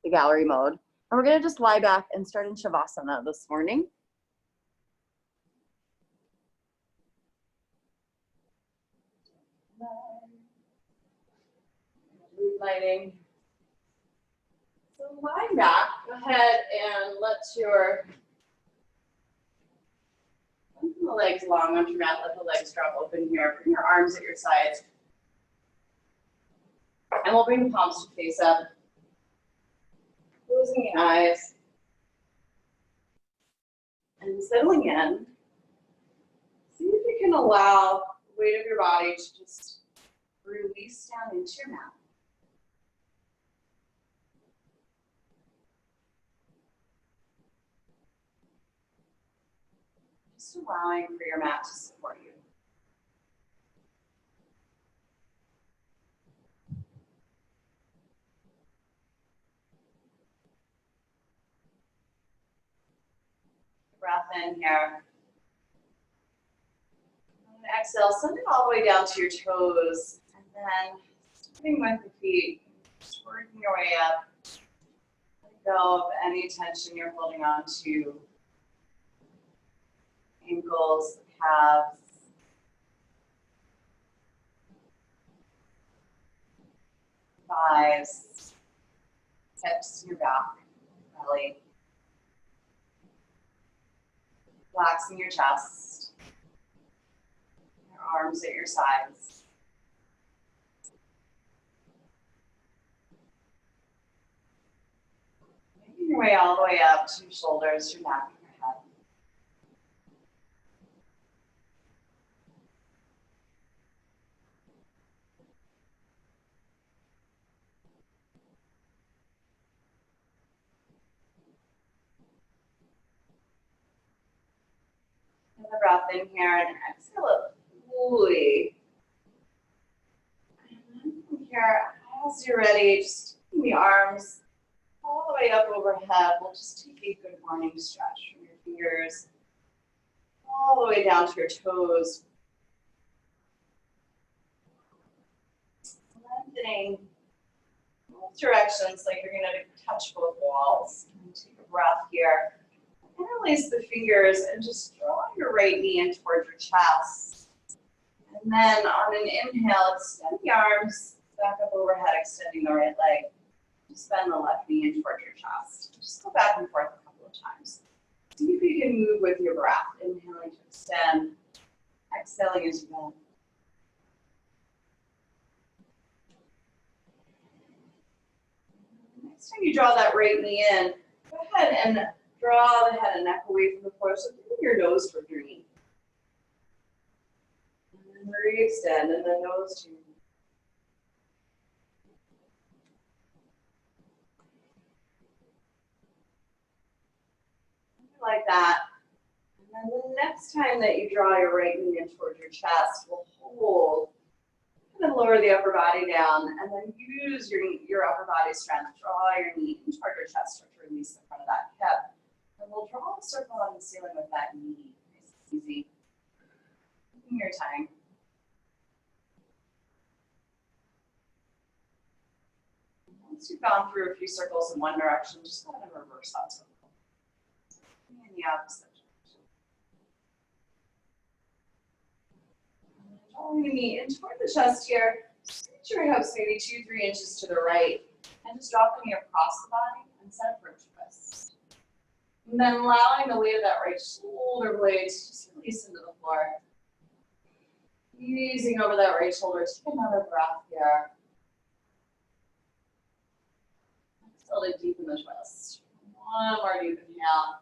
the gallery mode. And we're gonna just lie back and start in Shavasana this morning. Lighting. So lying back, go ahead and let your the legs long onto your mat, let the legs drop open here. Bring your arms at your sides. And we'll bring the palms to face up. Closing the eyes. And settling in. See if you can allow the weight of your body to just release down into your mat. Just allowing for your mat to support you. Breath in here. And exhale, send it all the way down to your toes. And then starting with the feet, just working your way up. Let go of any tension you're holding on to. Ankles, calves. Thighs. Hips, your back, belly. Relaxing your chest, your arms at your sides. Making your way all the way up to your shoulders, your neck, and your head. Another breath in here and exhale it fully. And then from here, as you're ready, just taking the arms all the way up overhead. We'll just take a good morning stretch from your fingers all the way down to your toes. Lengthening both directions like you're going to touch both walls. And take a breath here. Interlace the fingers and just draw your right knee in towards your chest. And then on an inhale, extend the arms back up overhead, extending the right leg. Just bend the left knee in towards your chest. Just go back and forth a couple of times. See if you can move with your breath. Inhaling to extend, exhaling as you bend. Next time you draw that right knee in, go ahead and draw the head and neck away from the floor, so bring your nose towards your knee. And then re-extend, and then nose to your knee. Like that. And then the next time that you draw your right knee in towards your chest, we'll hold. And then lower the upper body down, and then use your upper body strength. Draw your knee in towards your chest, start to release the front of that hip. And we'll draw a circle on the ceiling with that knee. Nice and easy. Taking your time. Once you've gone through a few circles in one direction, just go ahead and reverse that circle. In the opposite direction. Drawing the knee in toward the chest here. Reach your hips maybe 2-3 inches to the right. And just drop the knee across the body and set a bridge twist. And then allowing the weight of that right shoulder blade to just release into the floor. Easing over that right shoulder. Take another breath here. Exhale to deepen the twist. One more deep inhale.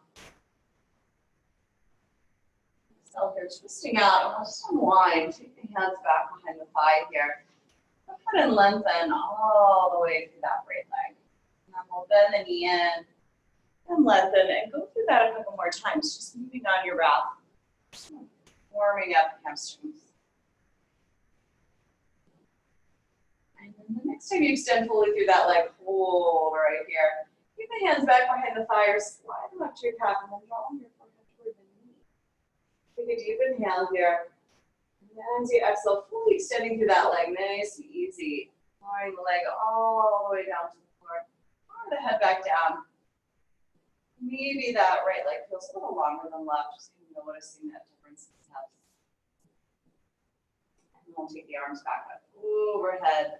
Exhale here, twisting out. And we'll just unwind. Take the hands back behind the thigh here. Go ahead and lengthen all the way through that right leg. And then we'll bend the knee in. And lengthen, and go through that a couple more times, just moving on your breath, just warming up the hamstrings. And then the next time you extend fully through that leg, hold right here. Keep the hands back behind the thigh or slide them up to your calf and then draw your forehead toward the knee. Take a deep inhale here. And as you exhale, fully extending through that leg, nice and easy. Drawing the leg all the way down to the floor. lower the head back down. Maybe that right leg feels a little longer than left, just kind of noticing that difference in steps. And we'll take the arms back up overhead.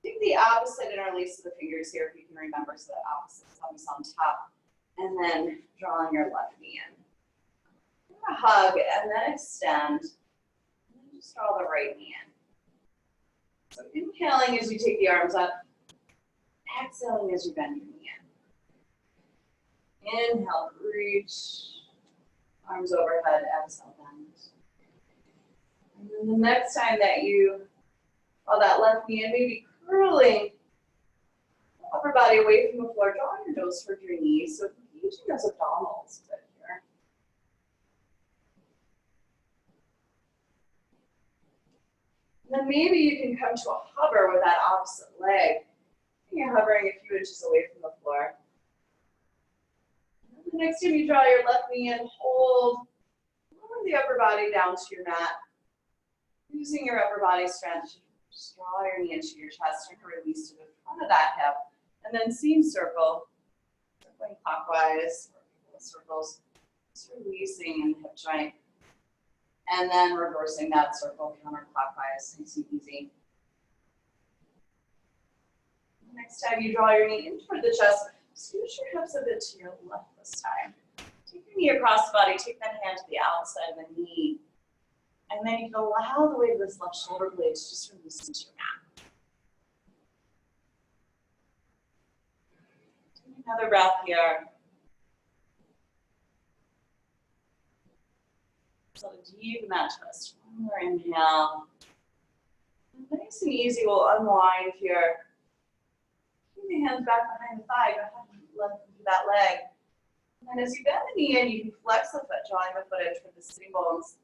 Take the opposite interlace of the fingers here, if you can remember, so that opposite thumb is on top. And then drawing your left knee in. Hug and then extend. And then just draw the right knee in. So inhaling as you take the arms up. Exhaling as you bend your knee in. Inhale, reach. Arms overhead, exhale, bend. And then the next time that you draw that left knee in, maybe curling the upper body away from the floor, draw your nose towards your knees. So engaging those abdominals a bit here. And then maybe you can come to a hover with that opposite leg. And you're hovering a few inches away from the floor. And then the next time you draw your left knee in, hold. Lower the upper body down to your mat. Using your upper body strength, just draw your knee into your chest and release to the front of that hip. And then seam circle, circling clockwise, circles, just releasing in the hip joint. And then reversing that circle counterclockwise, nice and easy. Next time you draw your knee in toward the chest, scooch your hips a bit to your left this time. Take your knee across the body, take that hand to the outside of the knee. And then you can allow the weight of this left shoulder blade to just release into your mat. Take another breath here. So deep mat twist. One more inhale. Nice and easy, we'll unwind here. Keep the hands back behind the thigh. Go ahead and lengthen through that leg. And then as you bend the knee in, you can flex the foot, drawing the foot in toward the sitting bones.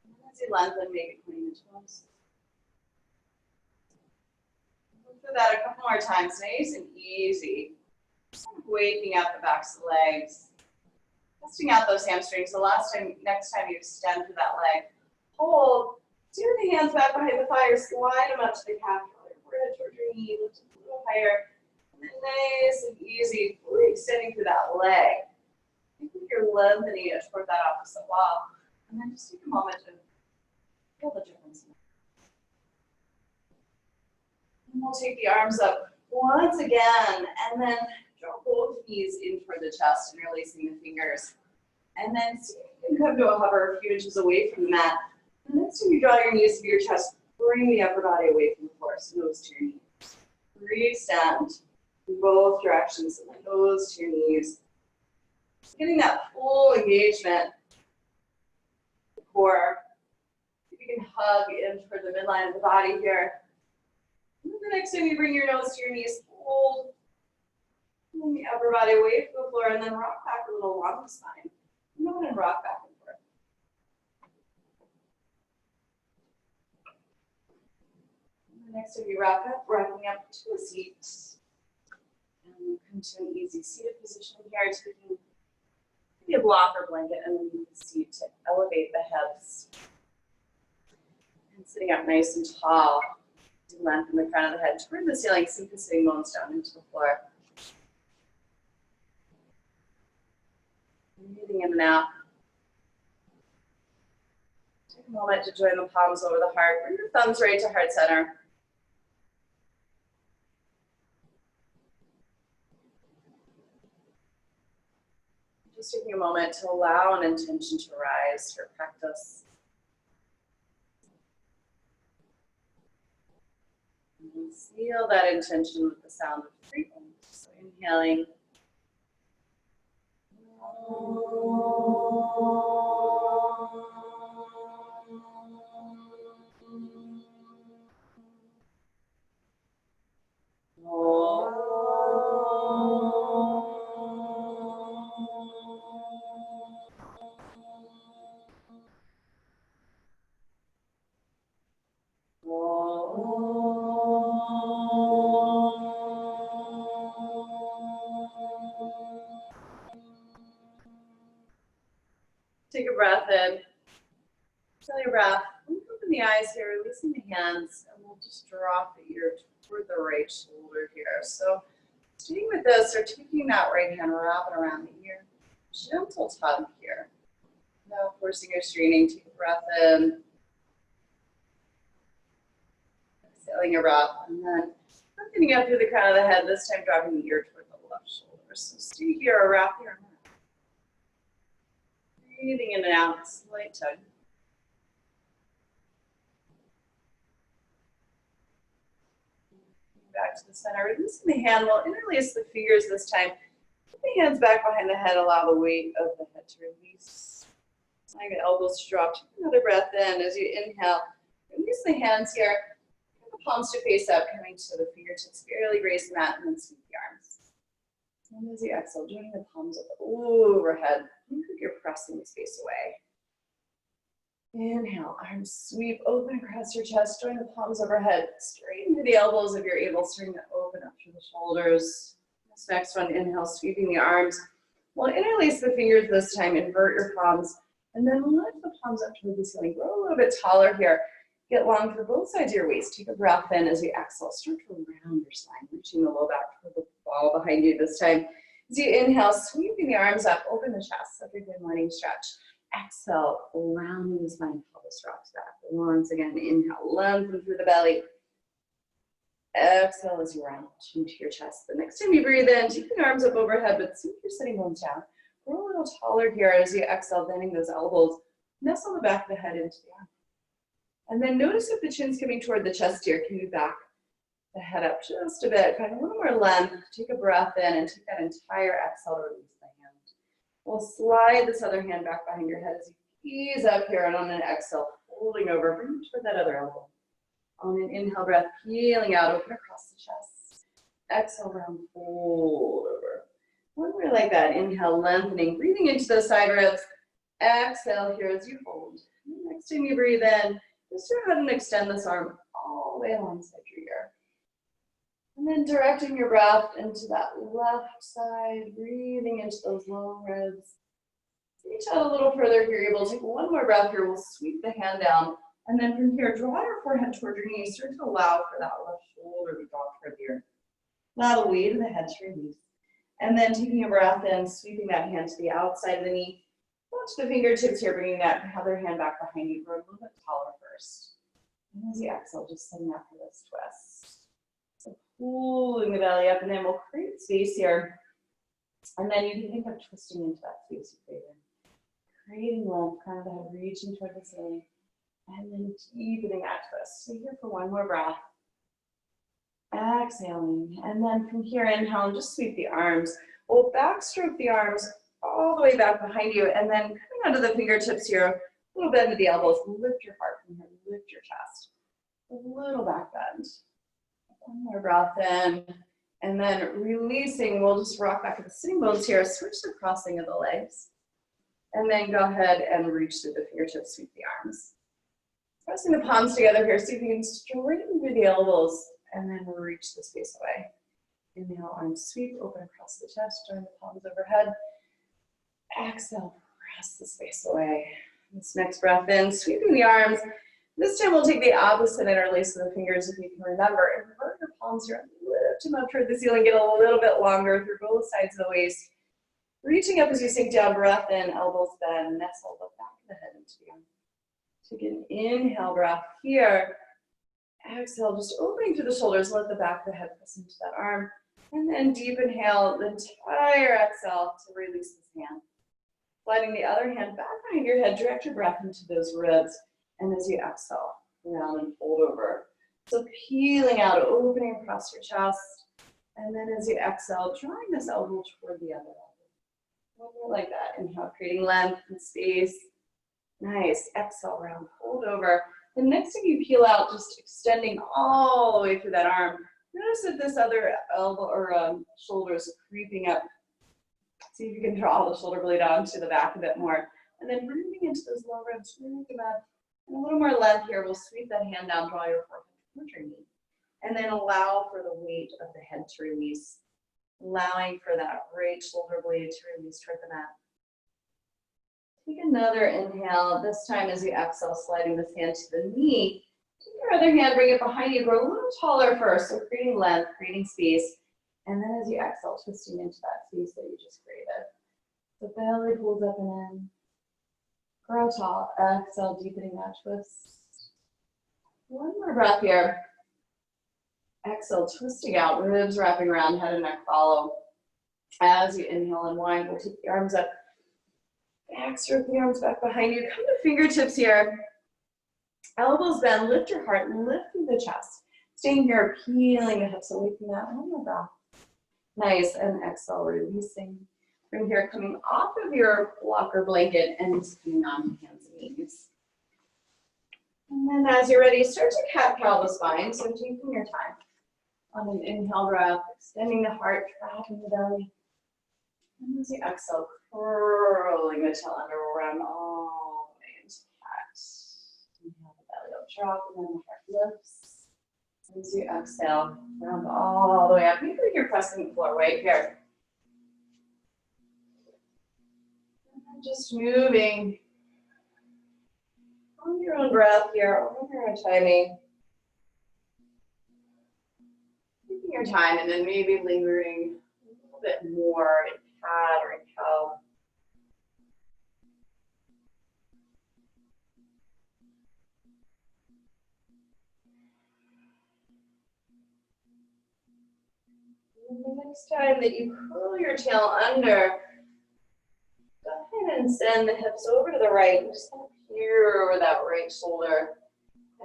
And then as you lengthen, maybe pointing the toes. We'll do that a couple more times, nice and easy. Just kind of waking up the backs of the legs. Testing out those hamstrings. The next time you extend through that leg, hold. Steer the hands back behind the thigh or slide them up to the calf. Draw your forehead towards your knee, lift it a little higher. And then nice and easy, fully extending through that leg. Think of your lengthening it toward that opposite wall. And then just take a moment to feel the difference. And we'll take the arms up once again, and then draw both knees in toward the chest, interlacing the fingers. And then see if you can come to a hover a few inches away from the mat. And next time you draw your knees to your chest, bring the upper body away from the floor, so nose to your knees. Re-extend in both directions, and then nose to your knees. Getting that full engagement. The core. If you can hug in toward the midline of the body here. And then the next time you bring your nose to your knees, hold. Bring the upper body away from the floor, and then rock back a little along the spine. Go ahead and rock back and forth. And the next time you rock up, rocking up to a seat. And come to an easy seated position here, taking maybe a block or blanket underneath the seat to elevate the hips. And sitting up nice and tall, to lengthen the crown of the head toward the ceiling, sink the sitting bones down into the floor. Breathing in and out. Take a moment to join the palms over the heart. Bring your thumbs right to heart center. Just taking a moment to allow an intention to rise to your practice. And seal that intention with the sound of breathing. So inhaling. Take a breath in. Feel your breath. Open the eyes here, releasing the hands, and we'll just drop the ear toward the right shoulder here. So staying with this, or taking that right hand, wrap it around the ear. Gentle tug here. No forcing or straining. Take a breath in. Exhaling your breath. And then lifting up through the crown of the head, this time dropping the ear toward the left shoulder. So stay here or wrap your arm. Breathing in and out, slight tug. Back to the center. Releasing the hand, we'll interlace the fingers this time. Put the hands back behind the head, allow the weight of the head to release. Allowing the elbows to drop. Take another breath in as you inhale. Release the hands here. Bring the palms to face up, coming to the fingertips. Barely raise the mat and then sweep the arms. And as you exhale, joining the palms up overhead. Think like you're pressing the space away. Inhale, arms sweep open across your chest. Join the palms overhead. Straighten through the elbows if you're able. Starting to open up through the shoulders. This next one, inhale, sweeping the arms. We'll interlace the fingers this time. Invert your palms. And then lift the palms up toward the ceiling. Grow a little bit taller here. Get long for both sides of your waist. Take a breath in as you exhale. Start to round your spine. Reaching the low back toward the wall behind you this time. As you inhale, sweeping the arms up. Open the chest. Like a good morning stretch. Exhale, rounding the spine, pelvis drops back. Once again, inhale, lengthen through the belly. Exhale as you round into your chest. The next time you breathe in, take the arms up overhead, but sink your sitting bones down. Grow a little taller here as you exhale, bending those elbows. Nestle the back of the head into the arm. And then notice if the chin's coming toward the chest here. Can you back the head up just a bit? Find a little more length. Take a breath in and take that entire exhale to release the hand. We'll slide this other hand back behind your head as you ease up here, and on an exhale, folding over, bring it toward that other elbow. On an inhale breath, peeling out, open across the chest. Exhale, round, fold over. One more like that. Inhale, lengthening, breathing into those side ribs. Exhale here as you fold. Next time you breathe in, just go ahead and extend this arm all the way alongside your ear. And then directing your breath into that left side, breathing into those long ribs. Reach out a little further if you're able. Take one more breath here. We'll sweep the hand down. And then from here, draw your forehead toward your knees. Start to allow for that left shoulder to drop toward the earth. Allow the weight of the head to release. And then taking a breath in, sweeping that hand to the outside of the knee. Watch the fingertips here, bringing that other hand back behind you. Grow a little bit taller first. And as you exhale, just send that for this twist. So pulling the belly up, and then we'll create space here. And then you can think of twisting into that space you created. Creating length, crown of the head, reaching toward the ceiling. And then deepening that twist. So here for one more breath. Exhaling. And then from here, inhale, and just sweep the arms. We'll backstroke the arms all the way back behind you. And then coming onto the fingertips here, a little bend to the elbows. Lift your heart from here. Lift your chest. A little back bend. One more breath in. And then releasing, we'll just rock back to the sitting bones here. Switch the crossing of the legs. And then go ahead and reach through the fingertips, sweep the arms. Pressing the palms together here, see if you can straighten through the elbows, and then we'll reach the space away. Inhale, arms sweep, open across the chest, join the palms overhead. Exhale, press the space away. This next breath in, sweeping the arms. This time we'll take the opposite interlace of the fingers if you can remember. Invert your palms here, lift them up toward the ceiling, get a little bit longer through both sides of the waist. Reaching up as you sink down, breath in, elbows bend, nestle the back of the head into the arm. Take an inhale breath here. Exhale, just opening through the shoulders, let the back of the head press into that arm. And then deep inhale, the entire exhale to release this hand. Sliding the other hand back behind your head, direct your breath into those ribs. And as you exhale, round and fold over. So peeling out, opening across your chest. And then as you exhale, drawing this elbow toward the other elbow. One more like that. Inhale, creating length and space. Nice. Exhale, round, fold over. The next thing you peel out, just extending all the way through that arm. Notice if this other elbow or shoulder is creeping up. See if you can draw the shoulder blade onto the back a bit more. And then breathing into those low ribs, breathing them up. And a little more length here. We'll sweep that hand down, draw your forehead towards your knee. And then allow for the weight of the head to release. Allowing for that right shoulder blade to release toward the mat. Take another inhale. This time as you exhale, sliding this hand to the knee. Take your other hand, bring it behind you. Grow a little taller first. So creating length, creating space. And then as you exhale, twisting into that space that you just created. The belly pulls up and in. Grow tall. Exhale, deepening that twist. One more breath here. Exhale, twisting out, ribs wrapping around, head and neck follow. As you inhale and wind, we'll take the arms up. Back, stroke the arms back behind you. Come to fingertips here. Elbows bend, lift your heart, lift through the chest. Staying here, peeling the hips away from that. One more breath. Nice, and exhale, releasing. From here, coming off of your blocker blanket and just coming on to hands and knees. And then as you're ready, start to cat-cow the spine, so taking your time. On an inhale breath, extending the heart, tracking the belly. And as you exhale, curling the tail under, round all the way into cat. Inhale, the belly will drop, and then the heart lifts. As you exhale, round all the way up. Make sure you're pressing the floor right here. And just moving on your own breath here, on your own timing. Taking your time and then maybe lingering a little bit more in cat or in cow. And the next time that you curl your tail under, go ahead and send the hips over to the right and just kind of peer over that right shoulder.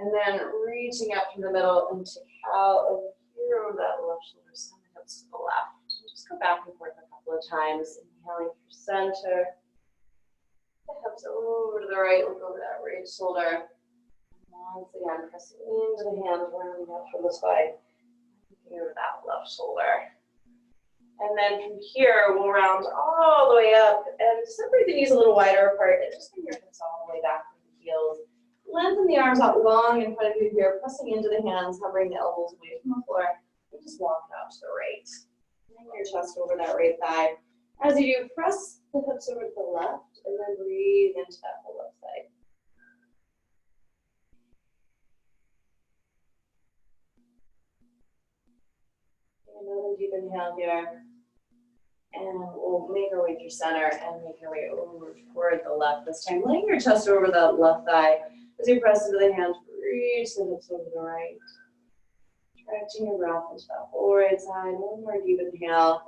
And then reaching out from the middle into cow and peer over that left shoulder, send the hips to the left. And just go back and forth a couple of times, inhaling through center. The hips over to the right, look over that right shoulder. Once again, pressing into the hands, rounding up from the spine. Looking over that left shoulder. And then from here, we'll round all the way up and separate the knees a little wider apart and just bring your hips all the way back from the heels. Lengthen the arms out long in front of you here, pressing into the hands, hovering the elbows away from the floor. And just walk it out to the right. Bring your chest over that right thigh. As you do, press the hips over to the left and then breathe into that whole left side. Another deep inhale here. And we'll make our way through center and make our way over toward the left this time. Laying your chest over the left thigh. As you press into the hands, reach the hips over the right. Stretching your breath into that whole right side. One more deep inhale.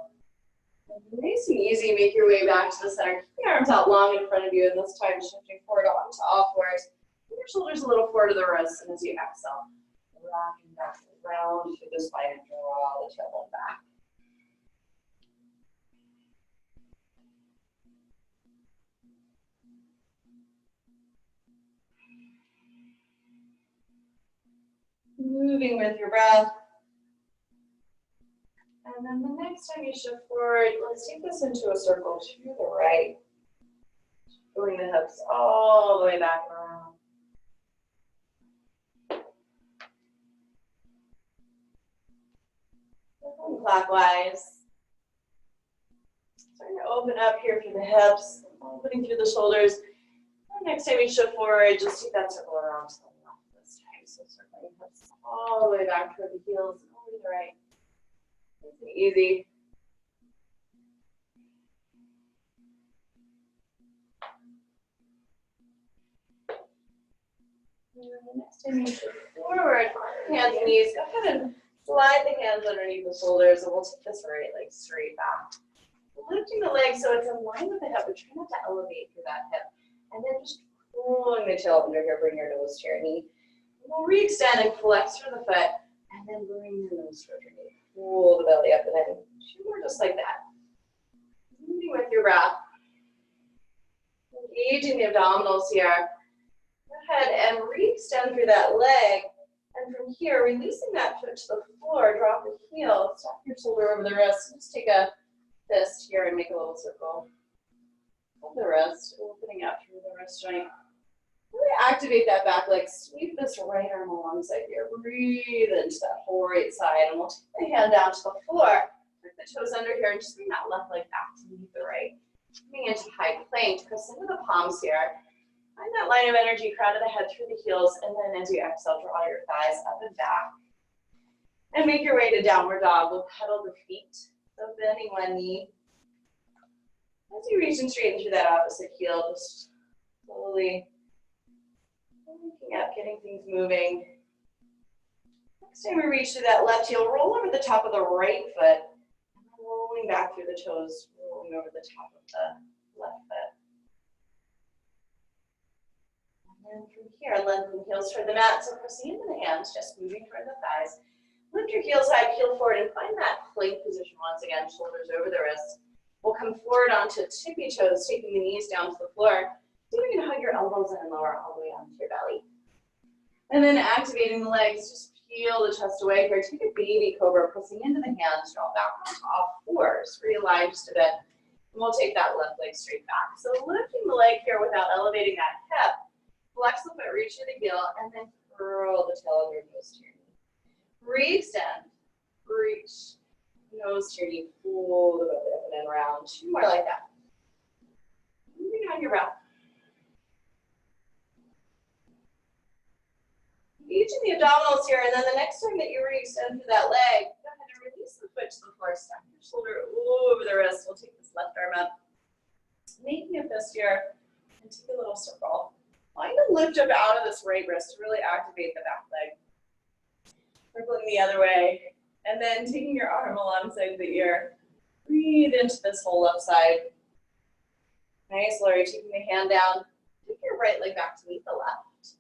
And nice and easy, make your way back to the center. Keep the arms out long in front of you, and this time shifting forward onto all fours. Bring your shoulders a little forward to the wrists, and as you exhale, rocking back around through the spine and draw the tailbone back. Moving with your breath. And then the next time you shift forward, let's take this into a circle to the right. Pulling the hips all the way back around. And clockwise. Starting to open up here through the hips, opening through the shoulders. And next time you shift forward, just take that circle around to the left this time. So circling hips all the way back toward the heels and over to the right. Nice and easy. And then the next time you shift forward, hands and knees, go ahead and slide the hands underneath the shoulders, and we'll take this right leg straight back. Lifting the leg so it's in line with the hip, but try not to elevate through that hip. And then just pulling the tail under here, bring your nose to your knee. We'll re-extend and flex through the foot, and then bring your nose towards your knee. Pull the belly up, and then two more just like that. Moving with your breath. Engaging the abdominals here. Go ahead and re-extend through that leg. And from here, releasing that foot to the floor, drop the heel, stop your shoulder over the wrist, and just take a fist here and make a little circle. Hold the wrist, opening out through the wrist joint. Really activate that back leg. Sweep this right arm alongside here. Breathe into that whole right side, and we'll take the hand down to the floor. Tuck the toes under here, and just bring that left leg back to meet the right. Coming into high plank, press into the palms here. Find that line of energy, crown of the head through the heels, and then as you exhale, draw your thighs up and back. And make your way to downward dog. We'll pedal the feet. So bending one knee. As you reach and straighten through that opposite heel, just slowly waking up, getting things moving. Next time we reach through that left heel, roll over the top of the right foot, and then rolling back through the toes, rolling over the top of the left foot. And then from here, lengthen the heels toward the mat, so pressing into the hands, just moving toward the thighs. Lift your heels high, heel forward, and find that plank position once again, shoulders over the wrists. We'll come forward onto tippy toes, taking the knees down to the floor. See if you can hug your elbows in and lower all the way onto your belly. And then activating the legs, just peel the chest away here. Take a baby cobra, pressing into the hands, draw back onto all fours. Realign just a bit. And we'll take that left leg straight back. So lifting the leg here without elevating that hip. Flex the foot, reach to the heel, and then curl the tail of your nose to your knee. Re-extend, reach, nose to your knee, pull the belly up and then round. Two more like that. Moving on your breath. Engaging the abdominals here, and then the next time that you re-extend through that leg, go ahead and release the foot to the floor. Stack your shoulder over the wrist. We'll take this left arm up, making a fist here, and take a little circle. Find a lift up out of this right wrist to really activate the back leg. Circling the other way, and then taking your arm alongside the ear. Breathe into this whole left side. Nice, Lori, taking the hand down. Take your right leg back to meet the left.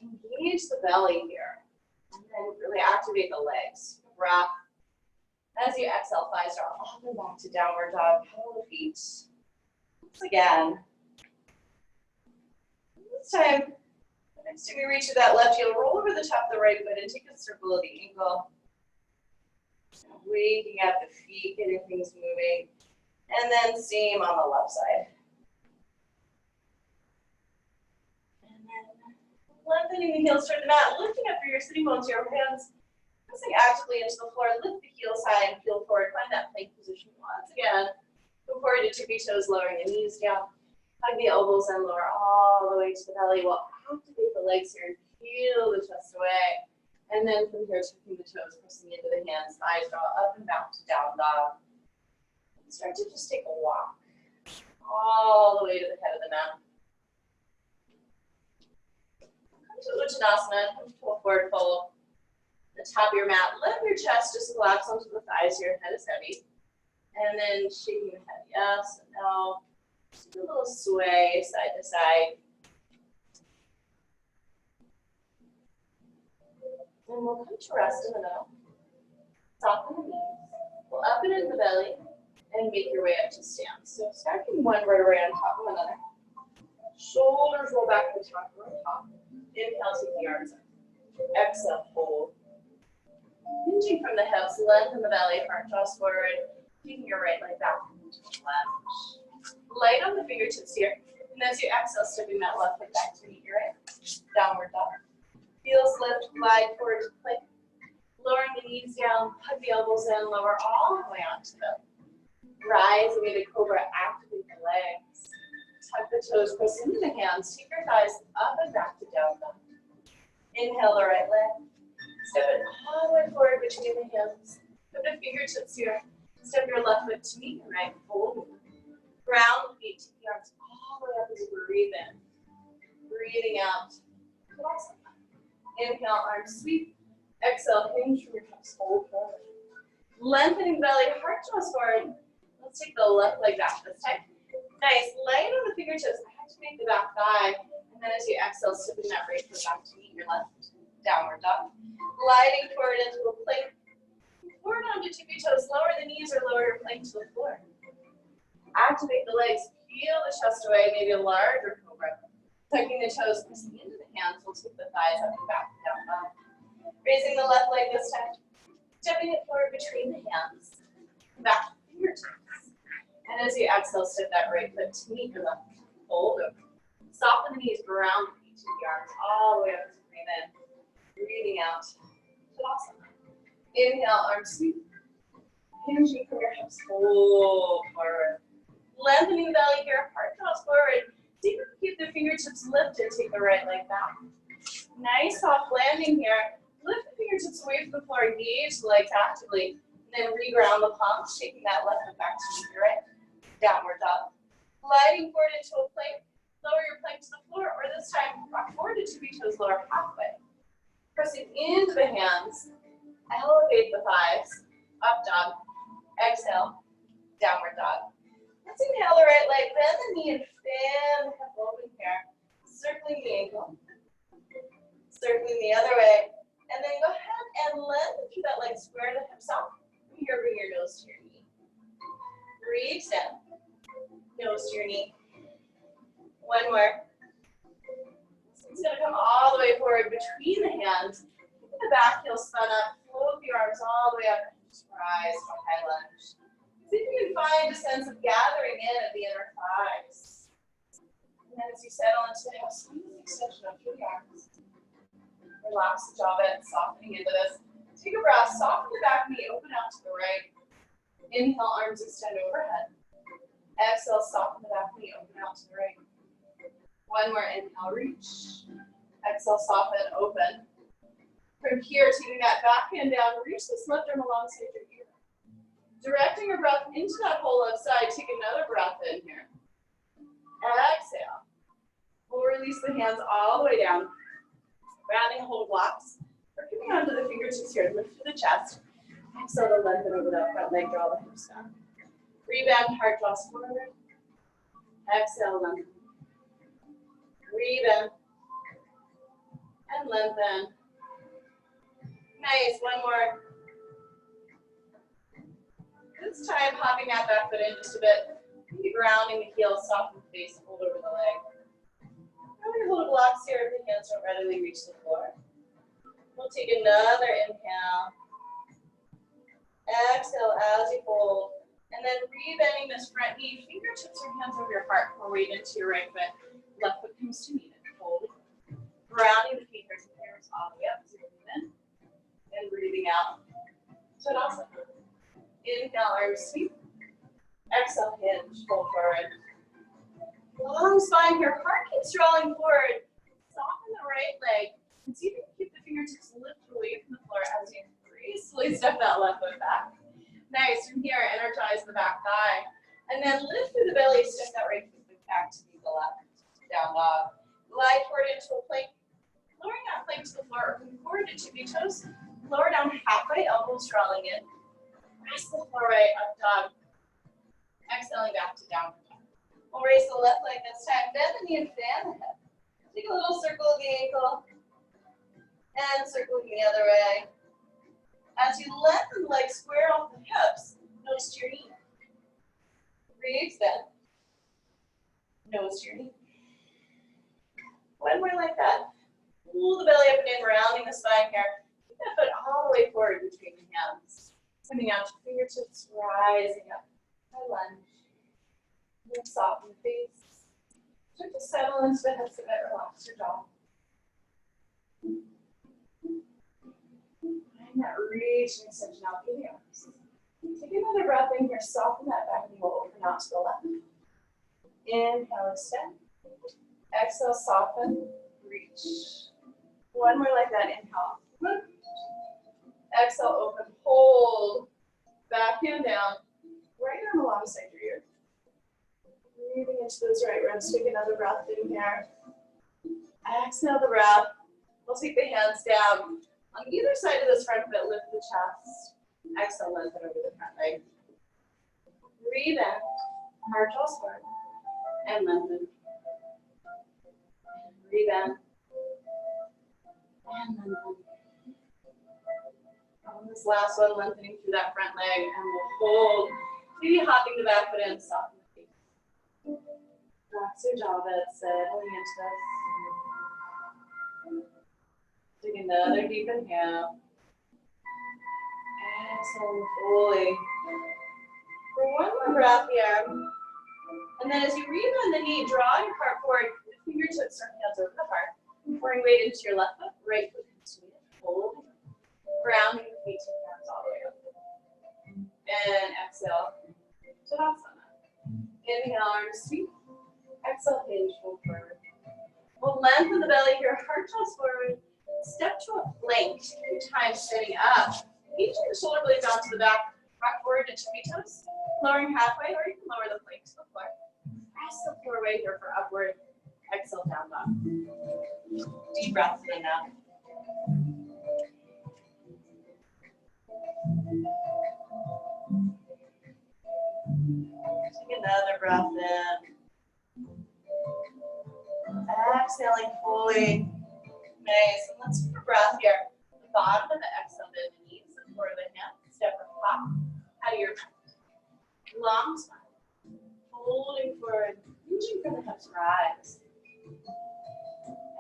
Engage the belly here, and then really activate the legs. Breath. As you exhale, thighs draw up and back to downward dog. Pedal the feet. Once again. This time, next time you reach to that left heel, roll over the top of the right foot and take a circle of the ankle. Waking up the feet, getting things moving. And then same on the left side. Lengthening the heels toward the mat, lifting up through your sitting bones, your hands pressing actively into the floor. Lift the heels high and peel forward. Find that plank position once again. Go forward to tippy toes, lowering the knees down. Hug the elbows and lower all the way to the belly. We'll activate the legs here and peel the chest away. And then from here, tucking the toes, pressing into the hands, thighs draw up and back to down dog. And start to just take a walk all the way to the head of the mat. To Uttanasana, comfortable forward fold. The top of your mat, let your chest just collapse onto the thighs. Your head is heavy. And then shaking the head, yes and no. Just a little sway side to side. And we'll come to rest in the middle. Soften the knees. We'll up and in the belly and make your way up to stand. So stacking one vertebrae on top of another. Shoulders roll back to the top, roll top. Inhale, take the arms up. Exhale, hold. Hinging from the hips, lengthen the belly, heart draws forward. Taking your right leg back into the left. Light on the fingertips here. And as you exhale, stepping that left leg back to meet your right. Downward dog. Heels lift, glide forward to plank. Lowering the knees down, hug the elbows in, lower all the way onto them. Rise, into cobra, activate the legs. Tuck the toes, press into the hands. Take your thighs up and back to down dog. Inhale the right leg. Step it all the way forward between the hands. Put the fingertips here. Step your left foot to meet your right. Fold. Ground the feet. Take the arms all the way up as you breathe in. Breathing out. Inhale, arms sweep. Exhale, hinge from your hips. Hold forward. Lengthening belly, heart draws forward. Let's take the left leg back this time. Nice. Light on the fingertips. Activate the back thigh. And then as you exhale, stepping that right foot back to meet your left. Downward dog. Gliding forward into a plank. Forward onto tippy toes. Lower the knees or lower your plank to the floor. Activate the legs. Peel the chest away. Maybe a larger cobra. Tucking the toes, pressing into the hands. We'll take the thighs up and back. Down dog. Raising the left leg this time. Stepping it forward between the hands. Back to fingertips. And as you exhale, step that right foot to meet your left. Fold over. Soften the knees, ground the feet to the arms all the way up to breathe in. Breathing out. Tadasana. Inhale, arms sweep. Hinging from your hips, fold forward. Lengthening the belly here, heart draws forward. Keep the fingertips lifted, take the right leg back. Nice soft landing here. Lift the fingertips. fingertips away from the floor, engage the legs actively, and then reground the palms, shaking that left foot back to your right. Downward dog. Gliding forward into a plank, lower your plank to the floor, or this time rock forward to tippy toes, lower halfway. Pressing into the hands, elevate the thighs, up dog, exhale, downward dog. Let's inhale the right leg, bend the knee and fan the hip open here. Circling the ankle, circling the other way, and then go ahead and lengthen through that leg, square the hips out. From here, bring your nose to your knee. Re-extend, nose to your knee. One more. It's going to come all the way forward between the hands. Keep the back heel spun up, float your arms all the way up, and just rise to a high lunge. See if you can find a sense of gathering in of the inner thighs. And then as you settle into the hips, squeeze the extension up through the arms. Relax the jaw bend, softening into this. Take a breath, soften the back knee, open out to the right. Inhale, arms extend overhead. Exhale, soften the back knee, open out to the right. One more inhale, reach. Exhale, soften, open. From here, taking that back hand down, reach this left arm alongside your ear. Directing your breath into that whole left side, take another breath in here. Exhale. We'll release the hands all the way down. Rounding whole blocks. We're coming onto the fingertips here. Lift to the chest. Exhale to lengthen over that front leg, draw the hips down. Rebend, heart draws forward. Exhale, lengthen. Rebend. And lengthen. Nice, one more. This time, hopping that back foot in just a bit. Maybe grounding the heel, soften the face, hold over the leg. Now we're going to hold blocks here if the hands don't readily reach the floor. We'll take another inhale. Exhale as you hold. And then re-bending this front knee, fingertips or hands over your heart, or weight into your right foot. Left foot comes to meet it. Hold. Grounding the feet here all the way up. Breathing in and breathing out. Tadasana. Inhale, arms sweep. Exhale, hinge, fold forward. Long spine here, heart keeps drawing forward. Soften the right leg. And see if you can keep the fingertips lifted away from the floor as you gracefully step that left foot back. Nice, from here, energize the back thigh. And then lift through the belly, step that right foot back to the left. Down dog. Glide forward into a plank. Lowering that plank to the floor, moving forward to tippy toes. Lower down halfway, elbows drawing in. Press the floor right, up dog. Exhaling back to downward dog. We'll raise the left leg this time. Bend the knee and fan the hip. Take a little circle of the ankle. And circling the other way. As you lengthen the leg, square off the hips, nose to your knee. Re-extend. Nose to your knee. One more like that. Pull the belly up and in, rounding the spine here. Keep that foot all the way forward between the hands. Coming out to fingertips, rising up. High lunge. And soften the face. Start to settle into the hips a bit, relax your jaw. And that reach and extension out through the arms. Take another breath in here, soften that back knee, we'll open out to the left. Inhale, extend. Exhale, soften, reach. One more like that, inhale. Exhale, open, hold. Back hand down. Right arm alongside your ear. Breathing into those right ribs. Take another breath in here. Exhale the breath. We'll take the hands down. On either side of this front foot, lift the chest. Exhale, lengthen over the front leg. Breathe in. Heart draws forward. And lengthen. Breathe in. And lengthen. On this last one, lengthening through that front leg. And we'll hold. Maybe hopping the back foot in, soften the feet. Relax your jaw bit, settling into this. Take another deep inhale. Exhale fully. For one more breath here. And then as you rebend the knee, draw your heart forward. The fingertips or hands over the heart. Pouring weight into your left foot, right foot into it. Hold. Grounding the feet to the hands all the way up. And exhale. Tadasana. Inhale, arms sweep. Exhale, hinge, fold forward. We'll lengthen the belly here, heart draws forward. Step to a plank. Take your time sitting up. Reaching the shoulder blades onto the back. Rock forward to tippy toes. Lowering halfway, or you can lower the plank to the floor. Press the floor right here for upward. Exhale, down dog. Deep breath in and out. Take another breath in. Exhaling fully. Nice. And let's take a breath here. The bottom of the exhale, bend the knees, and forward the hands. Step or hop out of your mat. Long spine. Holding forward. Reaching for the hips, rise.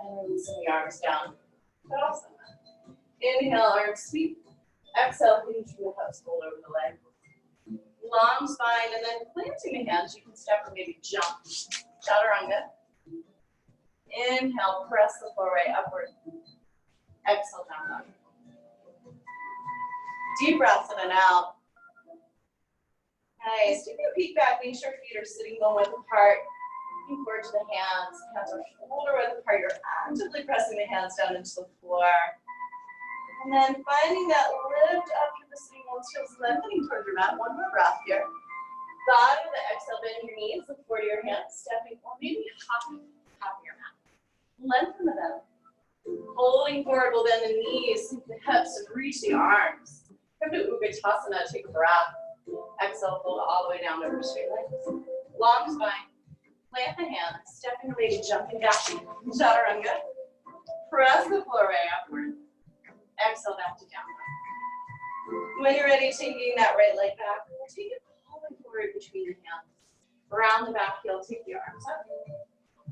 And releasing the arms down. Awesome. Inhale, arms sweep. Exhale, hinge from the hips, fold over the leg. Long spine, and then planting the hands. You can step or maybe jump. Chaturanga. Inhale, press the floor right upward. Exhale, down dog. Deep breaths in and out. Nice. Take a peek back. Make sure feet are sitting bone width apart. Looking forward to the hands. Hands are shoulder width apart. You're actively pressing the hands down into the floor. And then finding that lift up through the sitting bones, heels lengthening towards your mat. One more breath here. Bottom of the exhale, bend your knees, look forward to your hands, stepping, or maybe hopping your mat. Lengthen the bend. Holding forward, we'll bend the knees, sink the hips, and reach the arms. Come to Utkatasana, take a breath. Exhale, fold all the way down over straight legs. Long spine. Plant the hands, stepping away, jumping back. Chaturanga. Press the floor right upward. Exhale, back to down dog. When you're ready, taking that right leg back, we'll take it all the way forward between the hands. Around the back heel, take the arms up.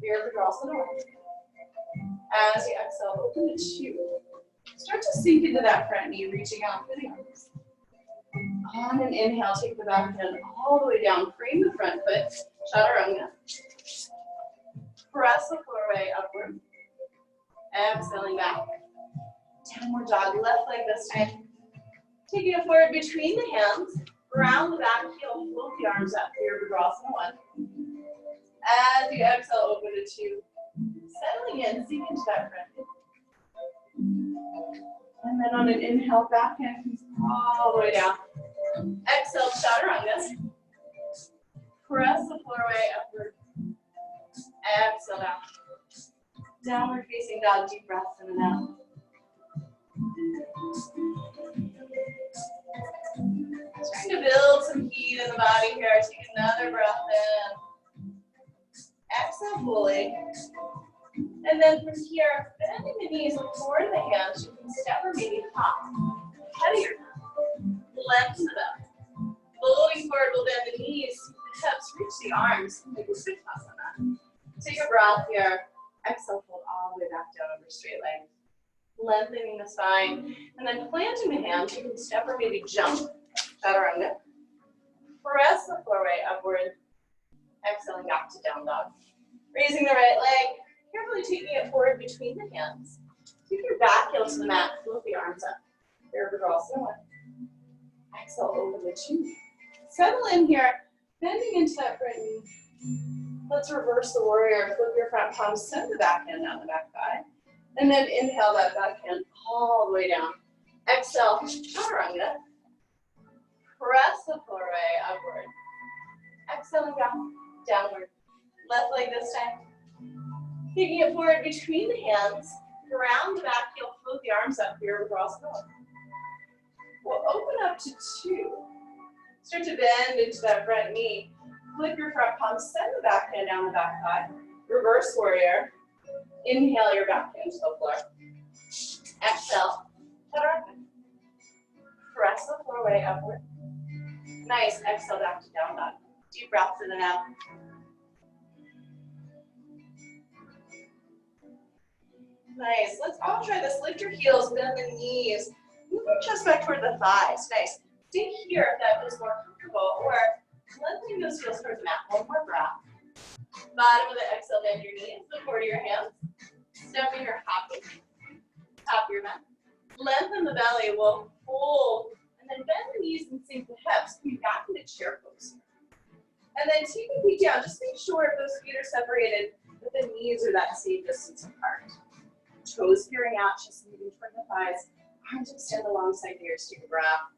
Virabhadrasana. As you exhale, open the two. Start to sink into that front knee, reaching out for the arms. On an inhale, take the back hand all the way down. Frame the front foot. Chaturanga. Press the floor way upward. Exhaling back. Downward dog. Left leg this time. Taking it forward between the hands. Round the back heel. Float the arms up. Virabhadrasana 1. As you exhale, open to 2. Settling in, sink into that front foot. And then on an inhale, back hand comes all the way down. Exhale, chaturanga. Press the floor way upward. Exhale down. Downward facing dog, deep breaths in and out. Trying to build some heat in the body here. Take another breath in. Exhale fully. And then from here, bending the knees, look forward the hands. You can step or maybe hop. Head of your lengthen the bend. Folding forward, we'll bend the knees, the hips, reach the arms. Like Utkatasana. Take a breath here. Exhale, fold all the way back down over straight legs. Lengthening the spine. And then planting the hands, you can step or maybe jump. Chaturanga. Press the floor right upward. Exhaling back to down dog. Raising the right leg. Carefully taking it forward between the hands. Take your back heel to the mat. Float the arms up. Virabhadrasana 1. Exhale, open the 2. Settle in here. Bending into that front knee. Let's reverse the warrior. Flip your front palm. Send the back hand down the back thigh. And then inhale that back hand all the way down. Exhale, chaturanga. Press the floor way upward. Exhaling down, downward. Left leg this time. Taking it forward between the hands. Around the back heel, float the arms up here, Virabhadrasana. We'll open up to 2. Start to bend into that front knee. Flip your front palm, send the back hand down the back thigh. Reverse warrior. Inhale your back hand to the floor. Exhale. Chaturanga. Press the floor way upward. Nice. Exhale back to down dog. Deep breaths in and out. Nice. Let's all try this. Lift your heels, bend the knees. Move your chest back toward the thighs. Nice. Stay here if that feels more comfortable, or lengthening those heels towards the mat. One more breath. Bottom of the exhale, bend your knees, look forward to your hands. Stepping or hopping. Top of your mat. Lengthen the belly. We'll fold. And then bend the knees and sink the hips. Coming back into chair pose. And then take a peek down. Just make sure if those feet are separated, that the knees are that same distance apart. Toes peering out, just moving toward the thighs. Arms extend alongside the ears. Take a breath.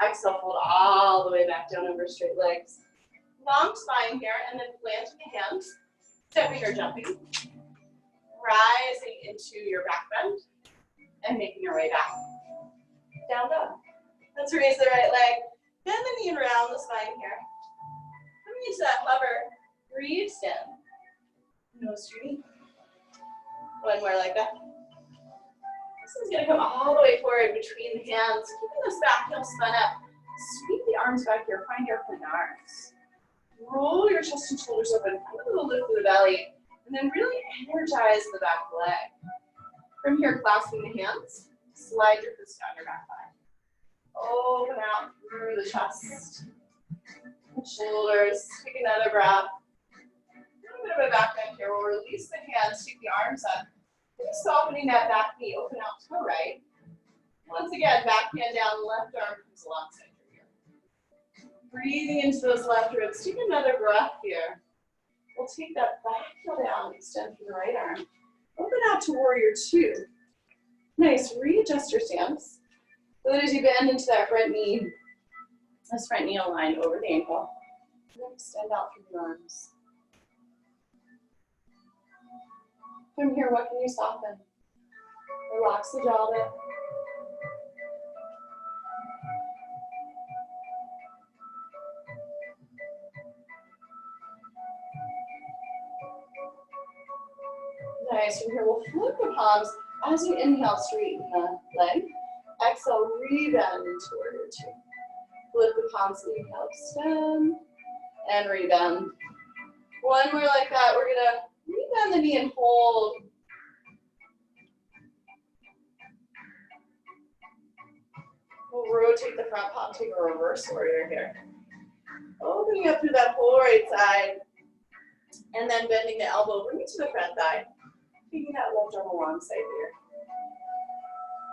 Exhale, fold all the way back down over straight legs. Long spine here, and then planting the hands, stepping or jumping, rising into your back bend, and making your way back. Down dog. Let's raise the right leg, bend the knee around the spine here. Coming into that hover, breathe in. Nose to knee. One more like that. This one's gonna come all the way forward between the hands, keeping this back heel spun up. Sweep the arms back here, find your arms. Roll your chest and shoulders open, find a little lift of the belly, and then really energize the back leg. From here, clasping the hands, slide your fists down your back thigh. Open out through the chest, shoulders. Take another breath. A little bit of a back bend here. We'll release the hands, take the arms up. Just softening that back knee, open out to the right. Once again, back hand down, left arm comes alongside your ear. Breathing into those left ribs. Take another breath here. We'll take that back heel down, extend through the right arm. Open out to warrior two. Nice, readjust your stance. So that as you bend into that front knee, this front knee align over the ankle. And then extend out through the arms. From here, what can you soften? Relax the jaw a bit. Nice. From here, we'll flip the palms as you inhale, straighten the leg. Exhale, rebend into warrior two. Flip the palms, inhale, extend, and rebend. One more like that. We're gonna rebend the knee and hold. We'll rotate the front palm, take a reverse warrior here. Opening up through that whole right side, and then bending the elbow, bring it to the front thigh. Taking that left arm alongside here.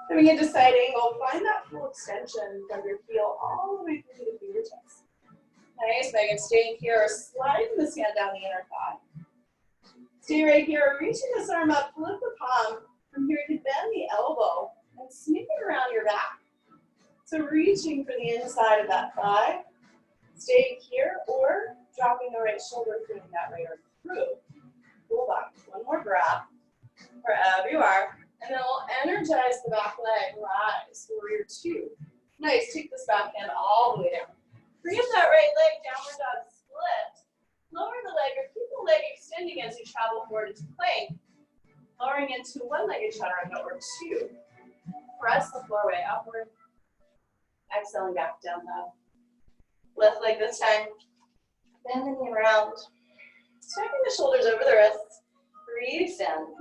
Coming into side angle, find that full extension from your heel all the way through the fingertips. Nice, Megan, staying here, sliding this hand down the inner thigh. Stay right here, reaching this arm up, flip the palm. From here, you can bend the elbow and sneak it around your back. So reaching for the inside of that thigh, staying here, or dropping the right shoulder, putting that right arm through. Pull back, one more breath, wherever you are. And then we'll energize the back leg, rise, warrior two. Nice, take this back hand all the way down. Bring up that right leg, downward dog split. Lower the leg or keep the leg extending as you travel forward into plank. Lowering into one-legged chaturanga or two. Press the floor way upward. Exhaling back down dog. Lift leg this time. Bend the knee around. Stacking the shoulders over the wrists. Re-extend.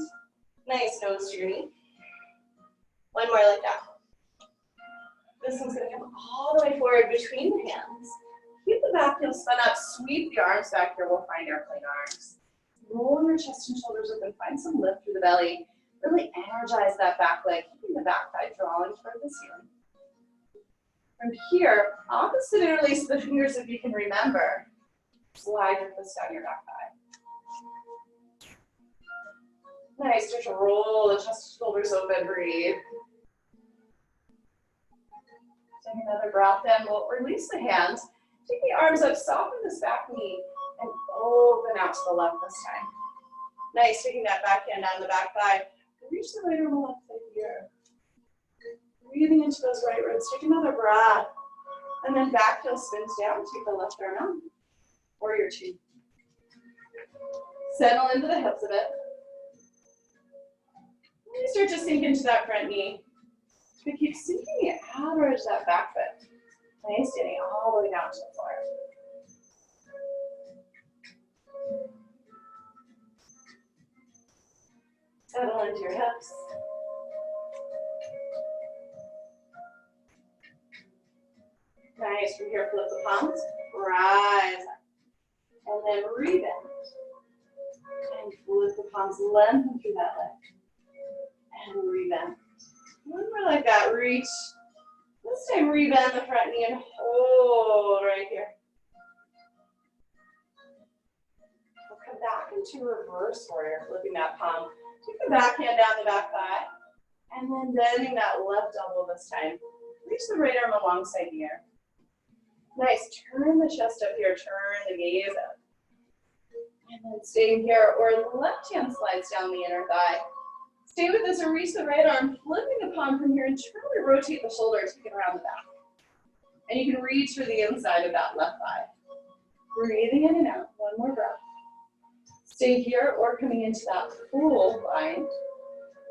Nice, nose to your knee. One more like that. This one's gonna come all the way forward between the hands. Keep the back heel spun up, sweep the arms back here, we'll find airplane arms. Roll your chest and shoulders open, find some lift through the belly. Really energize that back leg, keeping the back thigh drawing toward the ceiling. From here, opposite interlace the fingers if you can remember. Slide your fist down your back thigh. Nice, just roll the chest, shoulders open, breathe. Take another breath in, we'll release the hands. Take the arms up, soften this back knee, and open out to the left this time. Nice, taking that back hand down the back thigh. Reach the right arm left side here. Breathing into those right ribs, take another breath. And then back heel spins down, take the left arm out. Warrior two. Settle into the hips a bit. You start to sink into that front knee. But keep sinking it out towards that back foot. Nice, getting all the way down to the floor. Settle into your hips. Nice, from here, flip the palms, rise up. And then rebend. And flip the palms, lengthen through that leg. And rebend. One more like that, reach. This time rebend the front knee and hold right here. We'll come back into reverse warrior, flipping that palm. Take the back hand down the back thigh. And then bending that left elbow this time. Reach the right arm alongside the ear. Nice. Turn the chest up here. Turn the gaze up. And then staying here, or the left hand slides down the inner thigh. Stay with this or reach the right arm, flipping the palm from here and truly rotate the shoulder, take it around the back. And you can reach for the inside of that left thigh. Breathing in and out. One more breath. Stay here or coming into that full bind.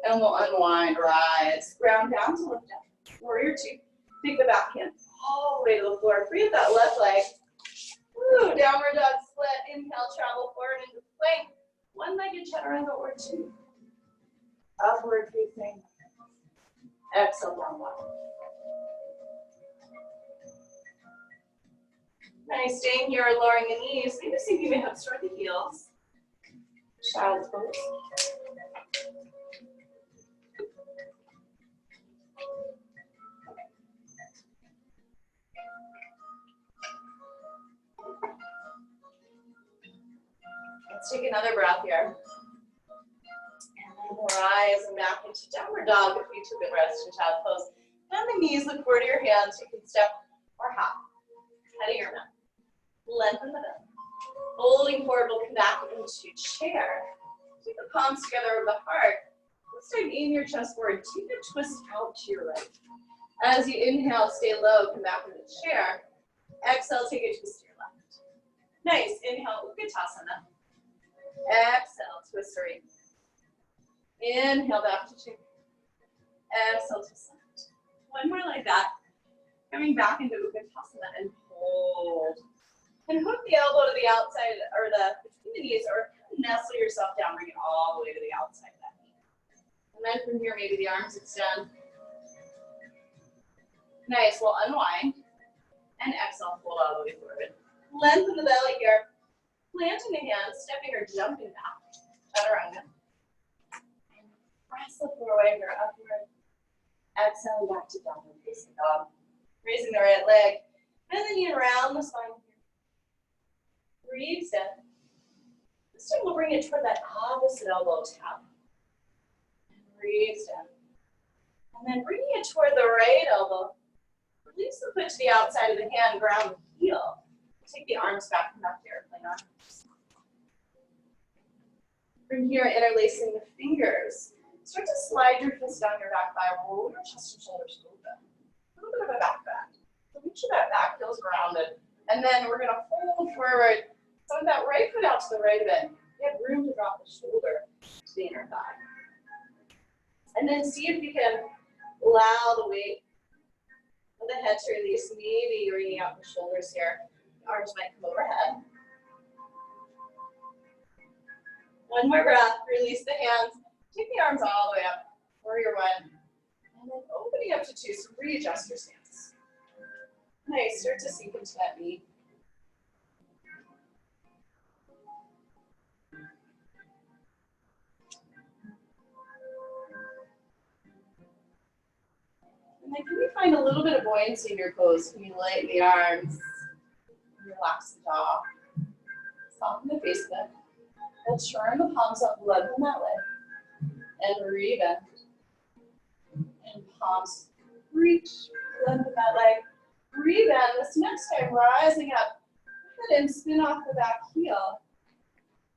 And we'll unwind, rise, ground down to lift up. Warrior two. Take the back hand all the way to the floor. Free up that left leg. Woo, downward dog split. Inhale, travel forward into plank. One-legged chaturanga or two. Upward facing. Exhale, down dog. Nice, staying here, lowering the knees. Maybe sinking the hips toward the heels. Child's pose. Let's take another breath here. And then rise and back into downward dog if you took a rest in child pose. Bend the knees, look forward to your hands. You can step or hop. Head of your mat. Lengthen the bend. Holding forward, we'll come back into chair. Keep the palms together over the heart. This time, aim your chest forward. Take a twist out to your right. As you inhale, stay low, come back into chair. Exhale, take a twist to your left. Nice. Inhale, Utkatasana. Exhale, twist right. Inhale, back to chair. Exhale, twist left. One more like that. Coming back into Utkatasana and hold. And hook the elbow to the outside, or between the knees, or nestle yourself down, bring it all the way to the outside of that knee. And then from here, maybe the arms extend. Nice, we'll unwind. And exhale, fold all the way forward. Lengthen the belly here. Planting the hands, stepping or jumping back. Chaturanga. And press the floor away here, upward. Exhale, back to downward facing dog. Raising the right leg. And then you around the spine here. Breathe in. This time we'll bring it toward that opposite elbow tap. And breathe in. And then bringing it toward the right elbow. Release the foot to the outside of the hand, ground the heel. Take the arms back and back to airplane arms. From here, interlacing the fingers. Start to slide your fist down your back thigh. Roll your chest and shoulders open. A little bit of a back bend. So make sure that back feels grounded. And then we're going to fold forward. Send that right foot out to the right a bit. You have room to drop the shoulder to the inner thigh. And then see if you can allow the weight of the head to release. Maybe you're bringing out the shoulders here. The arms might come overhead. One more breath. Release the hands. Take the arms all the way up. Warrior one. And then opening up to two. So readjust your stance. Nice. Start to sink into that knee. And then can you find a little bit of buoyancy in your pose? Can you lighten the arms? Relax the jaw. Soften the face a bit. We'll turn the palms up, lengthen that leg. And rebend. And palms reach, lengthen that leg. Rebend. This next time, rising up. And then spin off the back heel.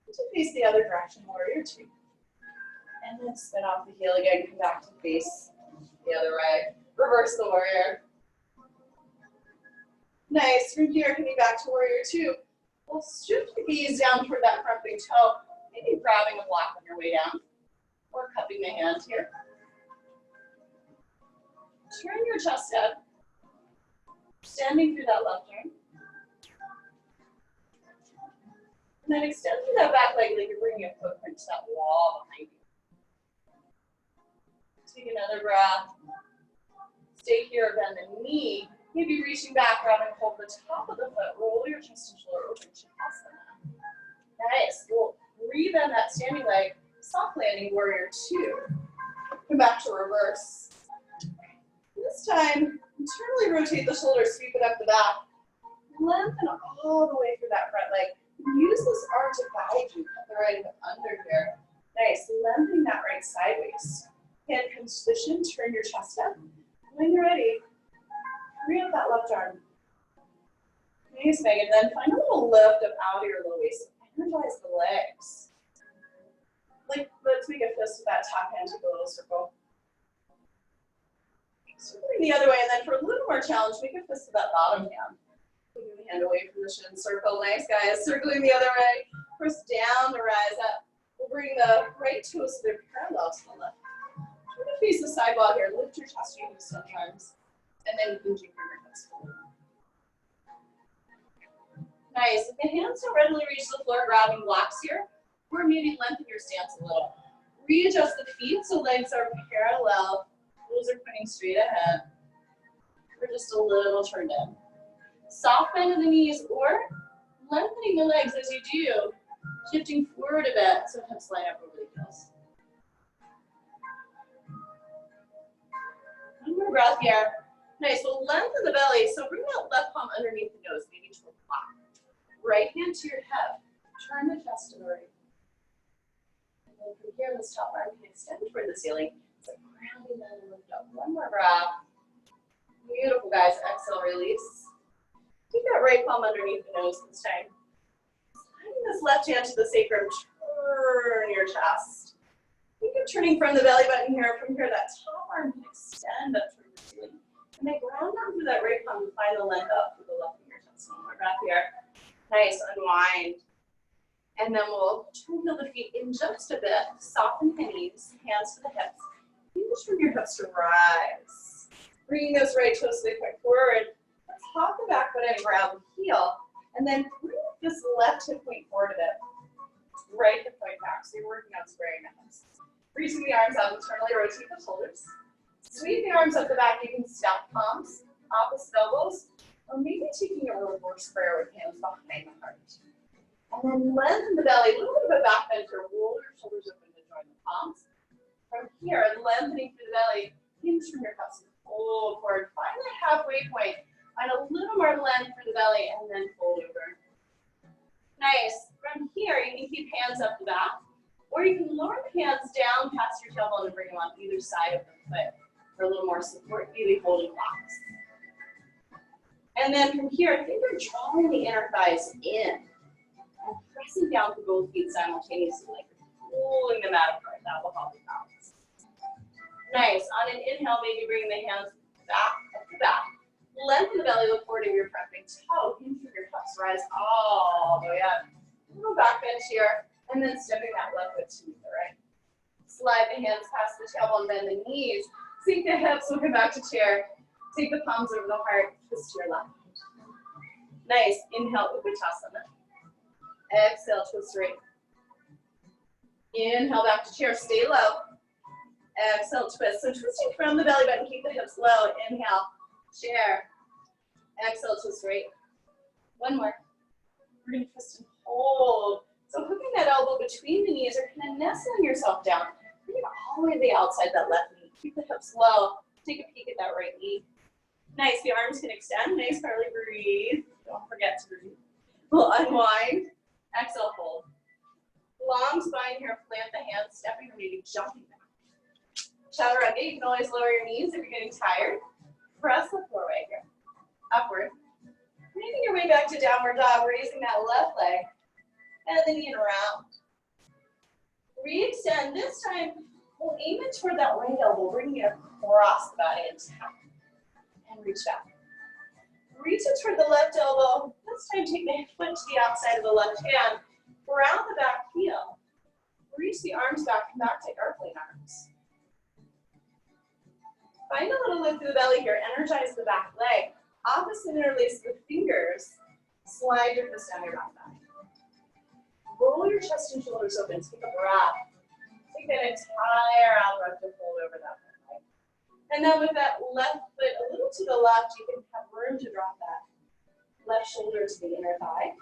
To face the other direction, warrior two. And then spin off the heel again, come back to face the other way. Reverse the warrior. Nice. From here, coming back to warrior two. We'll shift the gaze down toward that front big toe. Maybe grabbing a block on your way down. Or cupping the hands here. Turn your chest up. Standing through that left arm. And then extend through that back leg like you're bringing a footprint to that wall behind you. Take another breath. Stay here, bend the knee. Maybe reaching back, grab and hold the top of the foot. Roll your chest and shoulder open. Shavasana. Nice. We'll rebend that standing leg. Soft landing, warrior two. Come back to reverse. This time, internally rotate the shoulders, sweep it up the back. Lengthen all the way through that front leg. Use this arm to guide you. Cut the right hip under here. Nice. Lengthening that right sideways. Hand comes to the shin, turn your chest up. When you're ready, bring up that left arm. Nice, Megan. Then find a little lift up out of your low waist. Energize the legs. Like, let's make a fist with that top hand, take a little circle. Circling the other way, and then for a little more challenge, make a fist with that bottom hand. Moving the hand away from the shin, circle. Nice, guys. Circling the other way. Press down to rise up. We'll bring the right toes to their parallel to the left. Try to face the side wall here. Lift your chest, you can extend your arms. And then you can do your hips forward. Nice. If the hands don't readily reach the floor, grabbing blocks here, or maybe lengthen your stance a little. Readjust the feet so legs are parallel. Toes are pointing straight ahead. Or just a little turned in. Soft bend of the knees or lengthening the legs as you do. Shifting forward a bit so hips line up over the heels. One more breath here. Nice. We'll lengthen the belly. So bring that left palm underneath the nose, maybe to a block. Right hand to your hip. Turn the chest to the right. And then from here, this top arm can extend toward the ceiling. So grounding down and lift up. One more breath. Beautiful, guys. Exhale, release. Take that right palm underneath the nose this time. Sliding this left hand to the sacrum. Turn your chest. Think of turning from the belly button here. From here, that top arm can extend up toward the ceiling. And then ground down through that right palm and find the length up through the left fingertips. One more breath here. Nice, unwind. And then we'll wheel the feet in just a bit. Soften the knees, hands to the hips. Hinge from your hips to rise. Bringing those right toes to the quick forward. Let's hop the back foot and grab the heel. And then bring this left hip point forward a bit. Right hip point back. So you're working on squaring the hips. Reaching the arms out, internally rotate the shoulders. Sweep the arms up the back. You can step palms, opposite elbows. Or maybe taking a reverse prayer with hands behind the heart. And then lengthen the belly, a little bit of a back bend here. Roll your shoulders open to join the palms. From here, lengthening through the belly, hinge from your hips, fold forward. Find that halfway point. Find a little more length for the belly, and then fold over. Nice. From here, you can keep hands up the back, or you can lower the hands down past your tailbone and bring them on either side of the foot for a little more support, maybe holding blocks. And then from here, I think we're drawing the inner thighs in and pressing down through both feet simultaneously, like pulling them out apart. That will help you balance. Nice. On an inhale, maybe bring the hands back, up the back. Lengthen the belly, look forward to your front big toe. Hinge through your hips, rise all the way up. A little back bend here, and then stepping that left foot to the right. Slide the hands past the tailbone, bend the knees. Sink the hips, we'll come back to chair. Take the palms over the heart, twist to your left. Nice. Inhale, Uttanasana. Exhale, twist right. Inhale, back to chair. Stay low. Exhale, twist. So twisting from the belly button, keep the hips low. Inhale, chair. Exhale, twist right. One more. We're going to twist and hold. So hooking that elbow between the knees or kind of nestling yourself down. Bring it all the way to the outside, that left knee. Keep the hips low. Take a peek at that right knee. Nice, the arms can extend. Nice, Carly, breathe. Don't forget to breathe. We'll unwind. Exhale, hold. Long spine here, plant the hands, stepping or maybe jumping back. Chaturanga, you can always lower your knees if you're getting tired. Press the floor right here. Upward. Making your way back to downward dog, raising that left leg. And then in round. Re-extend. This time, we'll aim it toward that right elbow, bringing it across the body and tap. And reach back. Reach it toward the left elbow. This time, take the foot to the outside of the left hand. Ground the back heel. Reach the arms back, come back to airplane arms. Find a little lift through the belly here. Energize the back leg. Opposite interlace the fingers. Slide your fist down your back thigh. Roll your chest and shoulders open. Take a breath. Take that entire out breath to fold over that leg. And then with that left foot a little to the left, you can have room to drop that left shoulder to the inner thigh.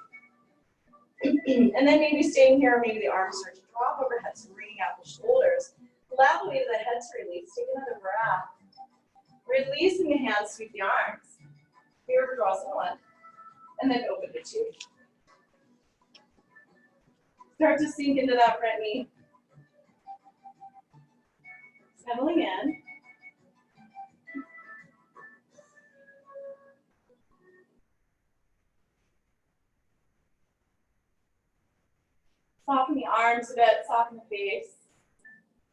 And then maybe staying here, maybe the arms start to drop overhead, so bringing out the shoulders. Allow the weight of the head to release. Take another breath. Releasing the hands, sweep the arms. Here, draws in one. And then open to two. Start to sink into that front knee. Pedaling in. Soften the arms a bit, soften the face.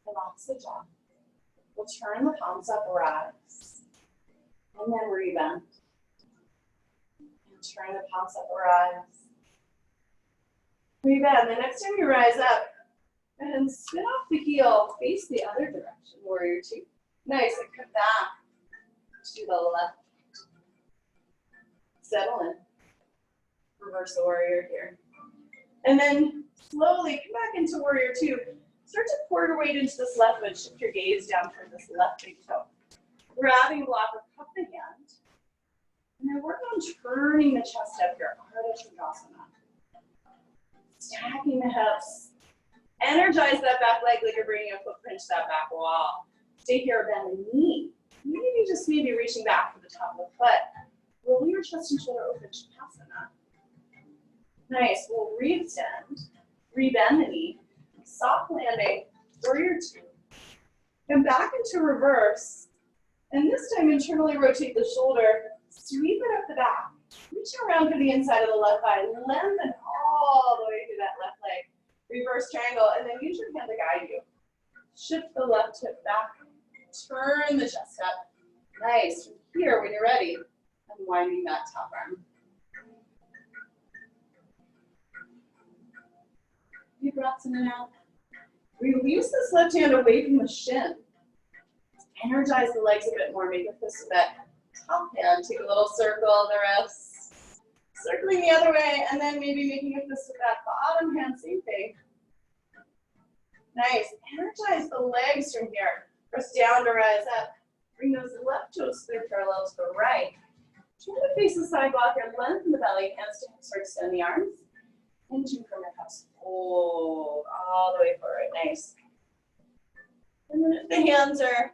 Relax the jaw. We'll turn the palms up, rise. And then rebend. And turn the palms up, rise. Rebend. The next time you rise up, and spin off the heel, face the other direction, warrior two. Nice, and come back to the left. Settle in. Reverse the warrior here. And then slowly come back into warrior two. Start to pour your weight into this left foot. Shift your gaze down toward this left big toe. Grabbing block or cup the hand. And then work on turning the chest up here. Ardha Chandrasana. Stacking the hips. Energize that back leg like you're bringing a footprint to that back wall. Stay here, bend the knee. Maybe just reaching back to the top of the foot. Roll your chest and shoulder open, Shavasana. Nice, we'll re-extend, rebend the knee, soft landing, warrior two. Come back into reverse, and this time internally rotate the shoulder, sweep it up the back, reach around to the inside of the left thigh, lengthen all the way through that left leg. Reverse triangle, and then use your hand to guide you. Shift the left hip back, turn the chest up. Nice, from here when you're ready, unwinding that top arm. Deep breaths in and out. Release this left hand away from the shin. Energize the legs a bit more, make a fist of that top hand. Take a little circle of the wrists. Circling the other way, and then maybe making a fist of that bottom hand, same thing. Nice, energize the legs from here. Press down to rise up. Bring those left toes clear parallel to the right. Try to face the side blocker, lengthen the belly, hands to hips or extend the arms. Hinging from your hips, fold all the way forward, nice. And then if the hands are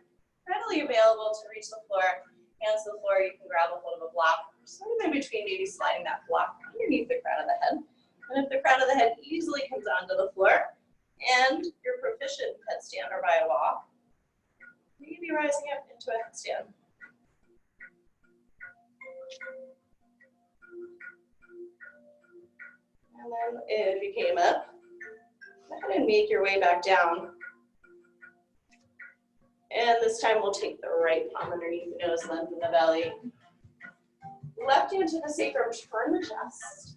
readily available to reach the floor, hands to the floor, you can grab a hold of a block, sort of in between, maybe sliding that block underneath the crown of the head. And if the crown of the head easily comes onto the floor, and you're proficient in headstand or by a walk, maybe rising up into a headstand. And then if you came up, go ahead and make your way back down. And this time we'll take the right palm underneath the nose, lengthen the belly. Left hand to the sacrum, turn the chest.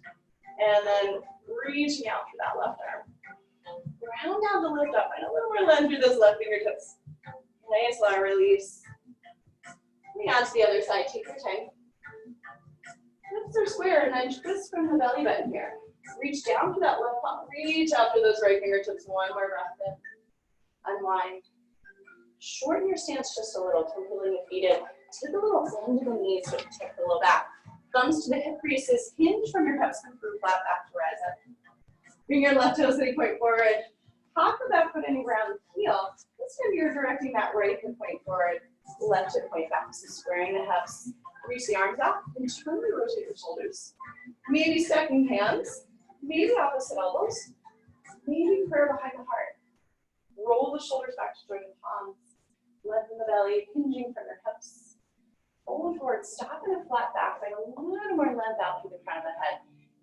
And then reaching out through that left arm. Round down to lift up. Find a little more length through those left fingertips. Nice long release. Coming on to the other side, take your time. Hips are square, and then twist from the belly button here. Reach down to that left palm. Reach out to those right fingertips. One more breath in. Unwind. Shorten your stance just a little, completely feet in. Take a little bend to the knees, so take a little back. Thumbs to the hip creases. Hinge from your hips, come through flat back to rise up. Bring your left toes any point forward. Pop the back foot anywhere on the heel. This time you're directing that right hip point forward, left hip point back. So squaring the hips. Reach the arms out and internally rotate your shoulders. Maybe stacking hands. Maybe opposite elbows. Maybe prayer behind the heart. Roll the shoulders back to join the palms. Lengthen the belly, hinging from your hips. Fold forward, stop in a flat back. Find a little more length out through the crown of the head.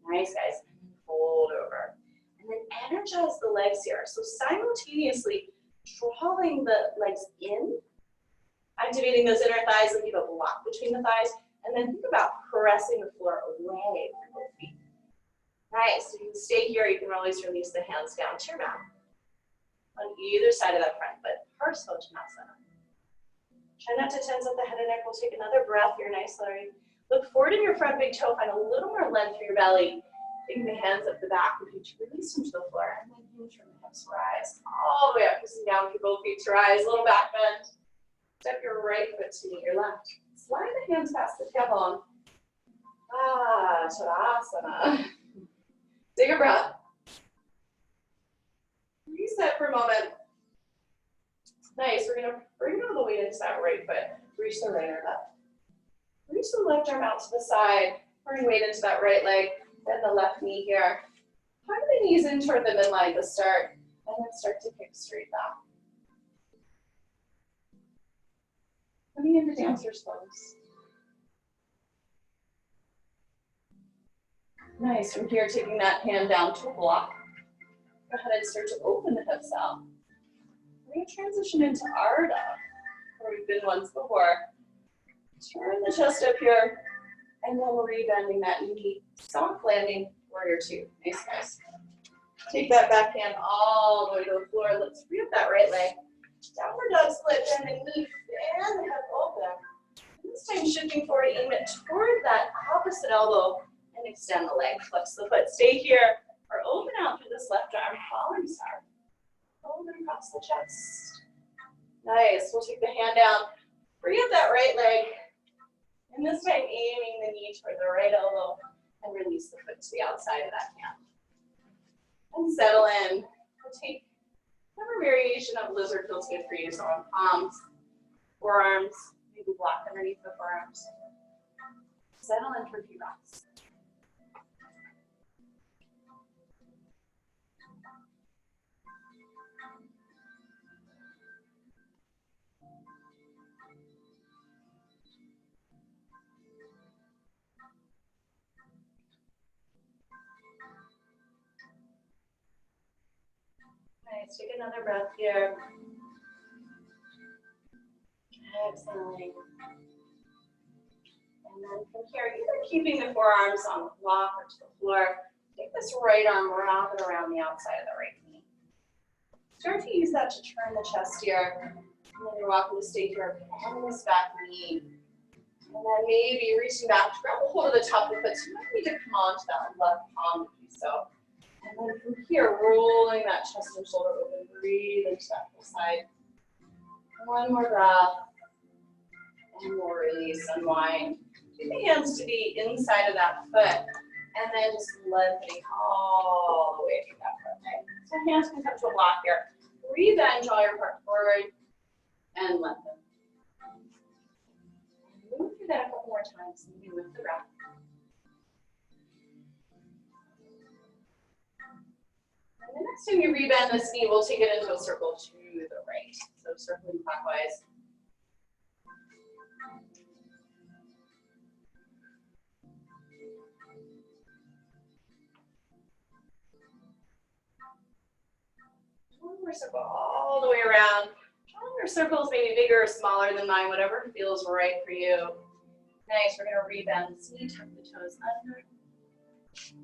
Nice, guys. Fold over. And then energize the legs here. So simultaneously drawing the legs in, activating those inner thighs and leave a block between the thighs. And then think about pressing the floor away from both feet. Nice. So you can stay here. You can always release the hands down to your mat. On either side of that front foot. Parsvottanasana. Try not to tense up the head and neck. We'll take another breath here. Nice, Larry. Look forward in your front big toe. Find a little more length through your belly. Taking the hands up the back of each, release them to the floor, and then hinge from the hips, rise. All the way up, kissing down through both feet to rise. Little back bend. Step your right foot to meet your left. Slide the hands past the tailbone. Ah, Tadasana. Take a breath. Reset for a moment. Nice, we're gonna bring all the weight into that right foot. Reach the right arm up. Reach the left arm out to the side. Bring weight into that right leg. Bend the left knee here. Hug the knees in toward the midline to start, and then start to kick straight back. Coming into dancer's pose. Nice. From here, taking that hand down to a block. Go ahead and start to open the hips out. We're going to transition into Ardha, where we've been once before. Turn the chest up here, and then we're rebending that knee. Soft landing, warrior two. Nice, nice. Take that back hand all the way to the floor. Let's free up that right leg. Downward dog split, bend the knee, and the hip open. And this time shifting forward, aim it toward that opposite elbow, and extend the leg. Flex the foot. Stay here, or open out through this left arm, falling star. Open across the chest. Nice. We'll take the hand down, free up that right leg, and this time aiming the knee toward the right elbow, and release the foot to the outside of that hand. And settle in. We'll take whatever variation of lizard feels good for you. So on palms, forearms, maybe block underneath the forearms. Settle in for a few breaths. Nice. Take another breath here. Exhaling. And then from here, either keeping the forearms on the block or to the floor, take this right arm, wrap it around the outside of the right knee. Start to use that to turn the chest here. And then you're welcome to stay here, bend this back knee. And then maybe reaching back to grab a hold of the top of the foot. So you might need to come onto that left palm if you so. And then from here, rolling that chest and shoulder open, breathe into that full side. One more breath. And we'll release, unwind. Take the hands to the inside of that foot. And then just lengthening all the way through that foot. Okay? So hands can come to a block here. Breathe in, draw your heart forward, and lengthen. And move through that a couple more times, maybe with the breath. And the next time you rebend this knee, we'll take it into a circle to the right. So circling clockwise. One more circle all the way around. Draw your circles, maybe bigger or smaller than mine, whatever feels right for you. Nice, we're gonna rebend this knee, tuck the toes under.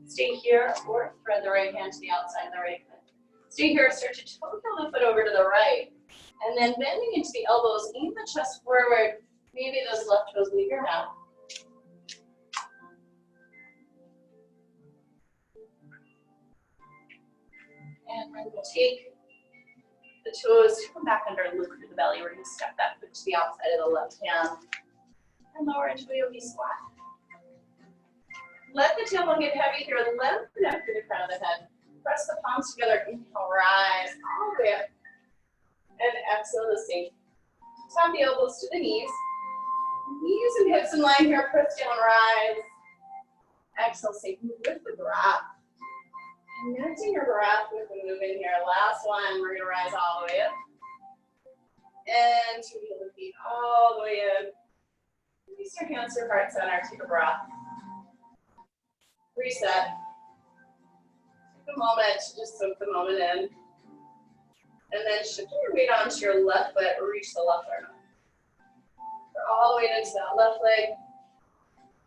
Stay here, or thread the right hand to the outside of the right foot. Stay here, start to toe the foot over to the right. And then bending into the elbows, aim the chest forward. Maybe those left toes leave your mat. And then we'll take the toes, come back under and look through the belly. We're going to step that foot to the outside of the left hand. And lower into a yogi squat. Let the tailbone get heavy here. Lengthen up through the crown of the head. Press the palms together. Inhale, rise all the way up. And exhale the same. Tap the elbows to the knees. Knees and hips in line here. Press down, rise. Exhale, same. Move with the breath. Connecting your breath with the movement here. Last one. We're going to rise all the way up. And to heel the feet all the way in. Release your hands to heart center. Take a breath. Reset. Take a moment to just soak the moment in. And then shifting your weight onto your left foot, reach the left arm up. All the way into that left leg.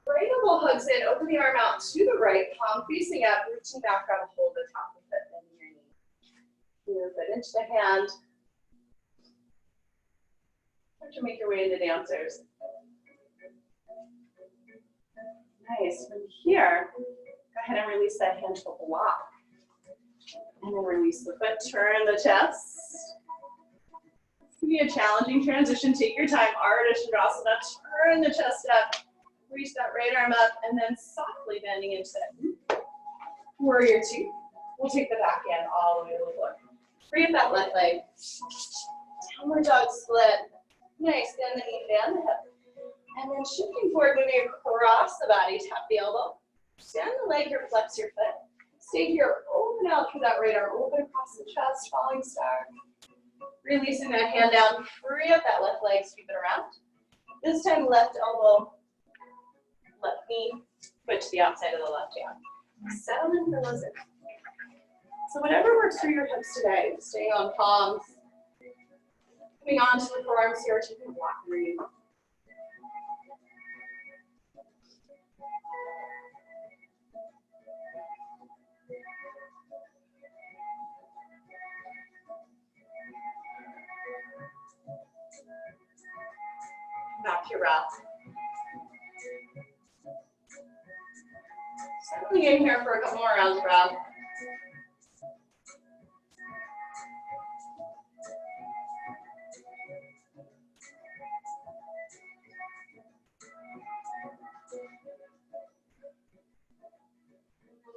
Right elbow hugs in, open the arm out to the right, palm facing up, reaching back, grab a hold of the top of the foot, bending your knee. Move it into the hand. Start to make your way into dancers. Nice. From here, go ahead and release that hand to a block. And then release the foot, turn the chest. This can be a challenging transition. Take your time. Ardha Chandrasana. Turn the chest up. Reach that right arm up, and then softly bending into it. Warrior two. We'll take the back hand all the way to the floor. Free up that left leg. Downward dog split. Nice. Bend the knee, bend the hip. And then shifting forward, moving across the body, tap the elbow. Stand the leg here, flex your foot. Stay here, open out through that right arm, open across the chest, falling star. Releasing that hand down, free up that left leg, sweep it around. This time left elbow, left knee, foot to the outside of the left hand. Settle in for those. So whatever works for your hips today, staying on palms, coming onto the forearms here, taking a block breathe. Back to your breath. Settling in here for a couple more rounds of breath.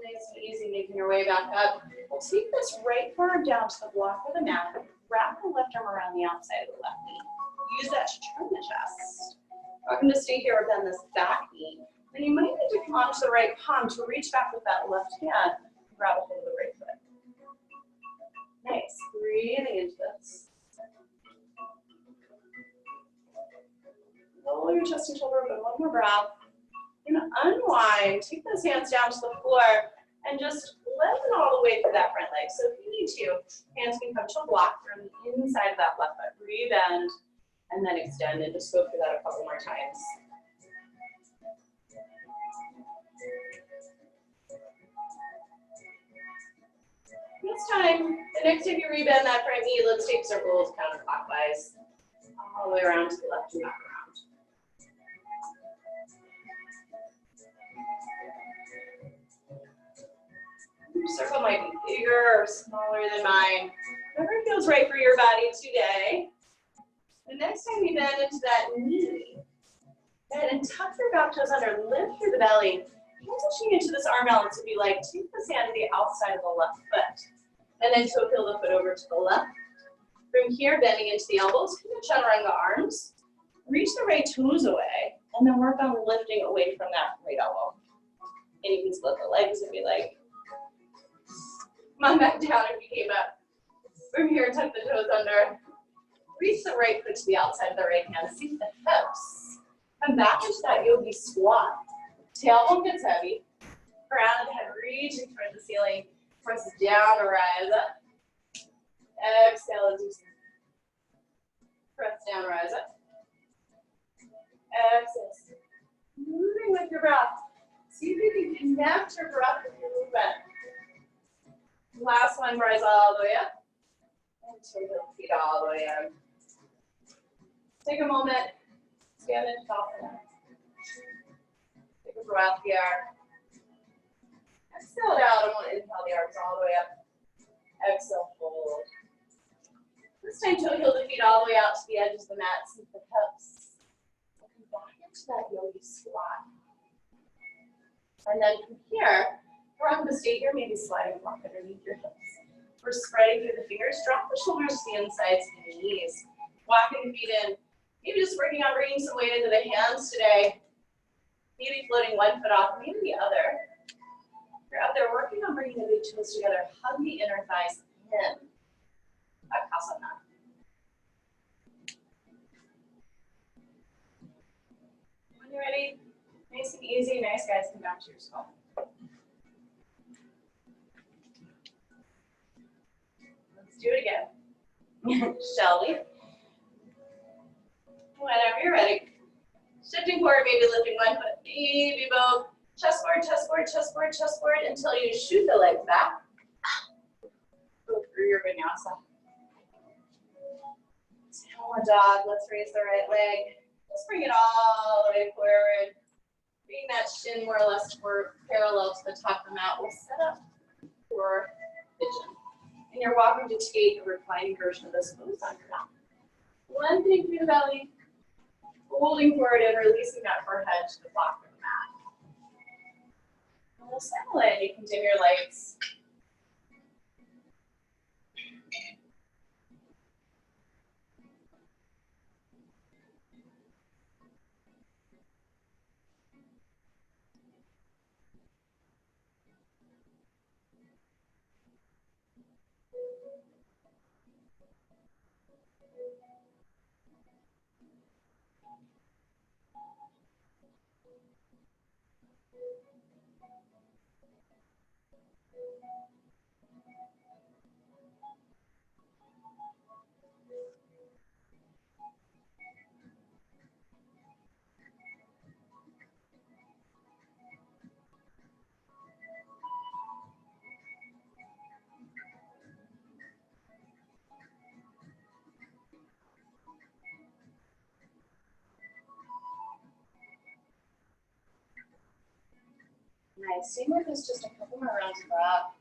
Nice and easy, making your way back up. We'll take this right forearm down to the block of the mat. Wrap the left arm around the outside of the left knee. Use that to turn the chest. Welcome to stay here or bend this back knee. Then you might need to come onto the right palm to reach back with that left hand and grab a hold of the right foot. Nice. Breathing into this. Lower your chest and shoulder, but one more breath. And unwind. Take those hands down to the floor and just lengthen all the way through that front leg. So if you need to, hands can come to a block from the inside of that left foot. Breathe in and then extend, and just go through that a couple more times. This time, the next time you rebend that front knee, let's take circles counterclockwise all the way around to the left and back around. Your circle might be bigger or smaller than mine. Whatever feels right for your body today. The next time you bend into that knee, go ahead and tuck your back toes under, lift through the belly. Transitioning into this arm balance would be like, take this hand to the outside of the left foot, and then toe heel the foot over to the left. From here, bending into the elbows, keep the chaturanga arms. Reach the right toes away, and then work on lifting away from that right elbow. And you can split the legs if you like. Come on back down if you came up. From here, tuck the toes under. Reach the right foot to the outside of the right hand. Seat the hips. Come back into that yogi squat. Tailbone gets heavy. Crown of the head reaching toward the ceiling. Press down to rise up. Exhale as you press down, rise up. Exhale. Moving with your breath. See if you can connect your breath with your movement. Last one, rise all the way up. And turn your feet all the way in. Take a moment. Stand in Shavasana. Take a breath here. Exhale out. I want to inhale the arms all the way up. Exhale, hold. This time, toe heel the feet all the way out to the edge of the mat. Sink the hips. Come back into that yogi squat. And then from here, we're going to stay here, maybe sliding a block underneath your hips. We're spreading through the fingers. Drop the shoulders to the insides of the knees. Walking the feet in. Maybe just working on bringing some weight into the hands today. Maybe floating one foot off, maybe the other. If you're out there working on bringing the big toes together, hug the inner thighs in. Akasana. When you're ready, nice and easy. Nice, guys. Come back to your spot. Let's do it again. Shall we? Whenever you're ready. Shifting forward, maybe lifting one foot, maybe both. Chest forward, chest forward, chest forward, chest forward until you shoot the legs back. Go through your vinyasa. Downward dog. Let's raise the right leg. Just bring it all the way forward. Bring that shin more or less parallel to the top of the mat. We'll set up for pigeon. And you're walking to take a reclining version of this pose on your mat. Lengthening through the belly. Holding forward and releasing that forehead to the block of the mat. And we'll settle in. You can dim your lights. Nice. Stay with us just a couple more rounds of breath.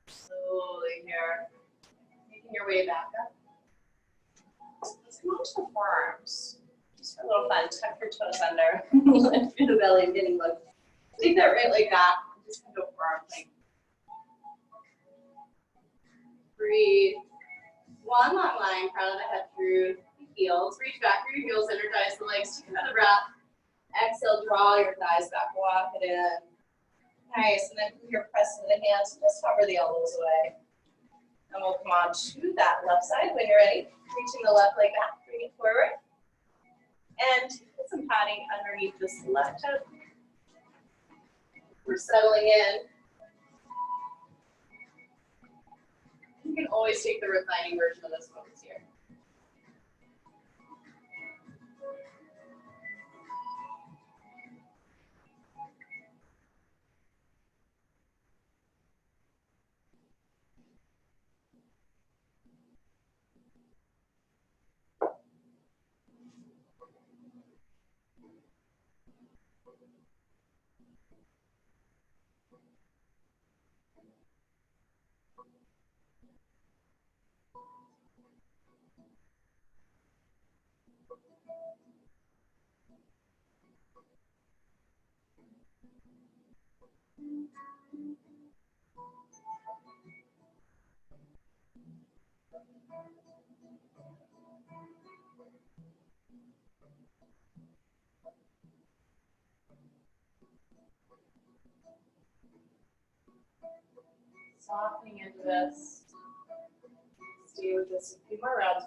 Slowly here, making your way back up. Let's come on to the forearms. Just for a little fun, tuck your toes under, lift through the belly, getting look. Take that right leg back, just go forearm plank. Breathe. One long line, crown of the head through the heels. Reach back through your heels, energize the legs, take another breath. Exhale, draw your thighs back, walk it in. Nice, and then from here, press into the hands, just hover the elbows away. And we'll come on to that left side when you're ready. Reaching the left leg back, bring it forward. And put some padding underneath this left hip. We're settling in. You can always take the reclining version of this one here. Softening into this. Stay with this a few more rounds.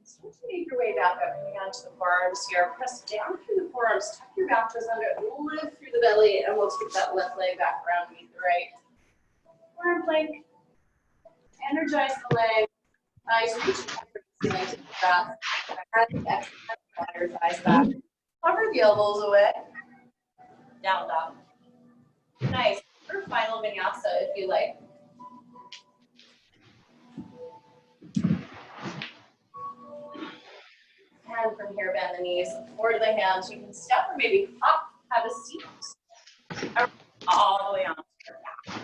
Start to make your way back up, coming onto the forearms here. Press down through the forearms, tuck your back toes under, lift through the belly, and we'll take that left leg back around beneath the right. Forearm plank. Energize the leg. Thighs reach back for the ceiling to the breath. Exhale, your thighs back. Cover the elbows away. Down dog. Nice. For final vinyasa, if you like. And from here, bend the knees, forward the hands. You can step or maybe hop, have a seat. All the way on to your back.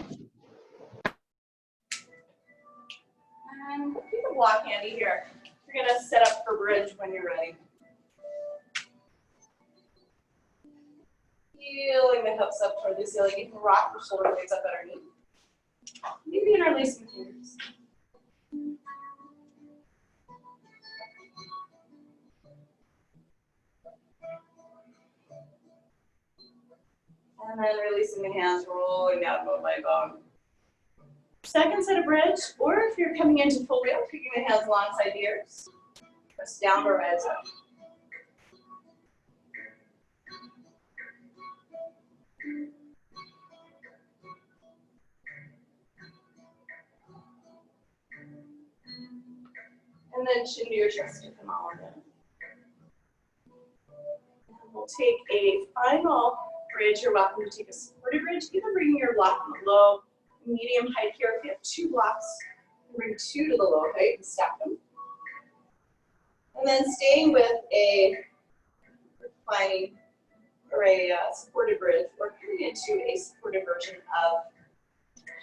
And keep a block handy here. You're going to set up for bridge when you're ready. Feeling the hips up toward the ceiling. You can rock your shoulder blades up underneath. Maybe interlace your fingers. And then releasing the hands, rolling down bone by bone. Second set of bridge, or if you're coming into full wheel, keeping the hands alongside the ears. Press down or rise up. And then chin to your chest to come on in. And we'll take a final bridge. You're welcome to take a supported bridge. Either bring your block on the low, medium height here. If you have two blocks, bring two to the low height and stack them. And then staying with a reclining or a supported bridge, we're coming into a supported version of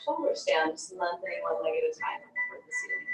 shoulder stands, lengthening one leg at a time toward the ceiling.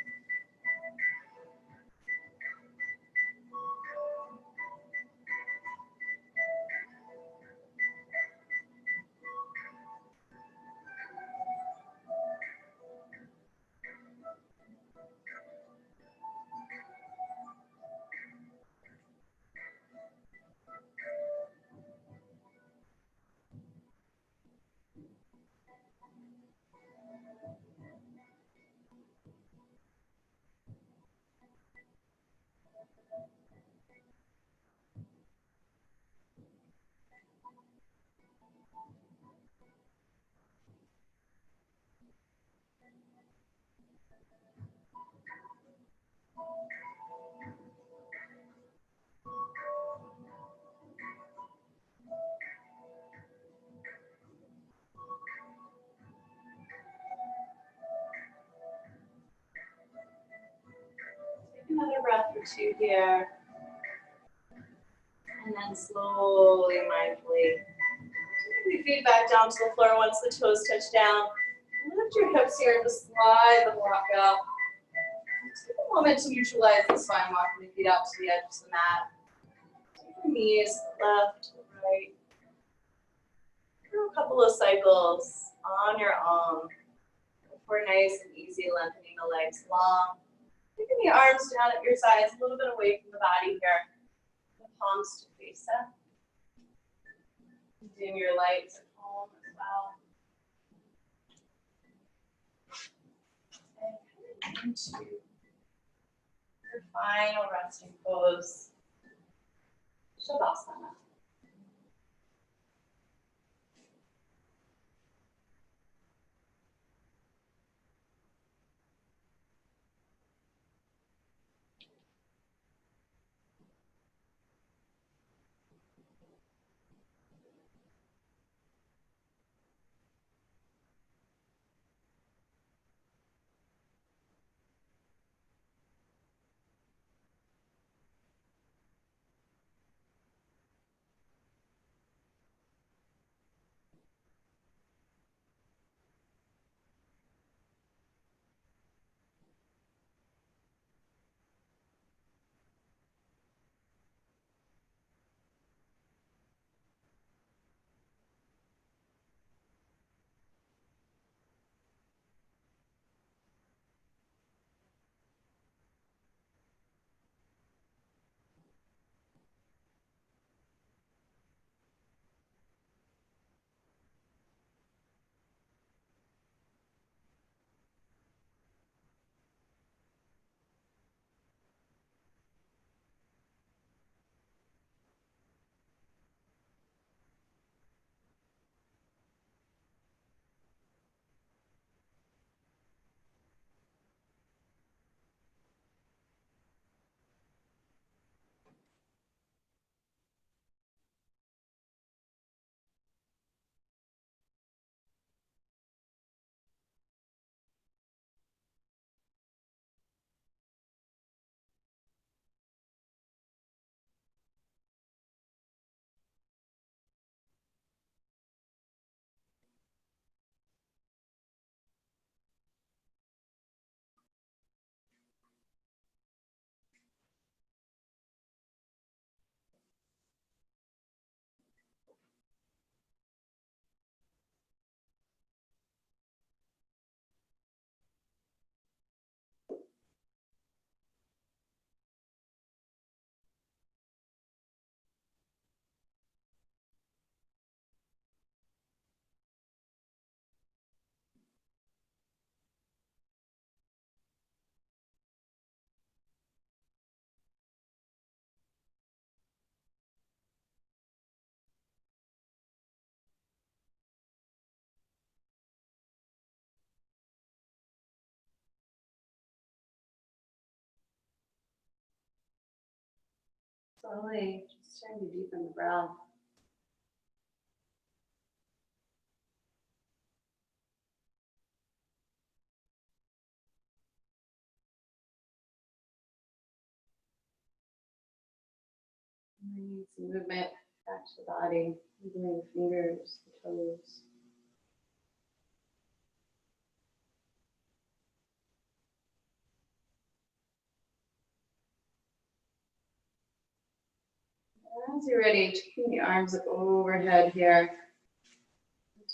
Another breath or two here. And then slowly, mindfully, take your feet back down to the floor once the toes touch down. Lift your hips here and just slide the block up. Take a moment to neutralize the spine, walking the feet out to the edge of the mat. Take your knees left to right. Do a couple of cycles on your own. Before nice and easy, lengthening the legs long. Taking the arms down at your sides, a little bit away from the body here. The palms to face up. Dim your lights at home as well. And come into your final resting pose, Shavasana. Slowly, just starting to deepen the breath. We need some movement back to the body, moving the fingers, the toes. As you're ready, taking the arms up overhead here.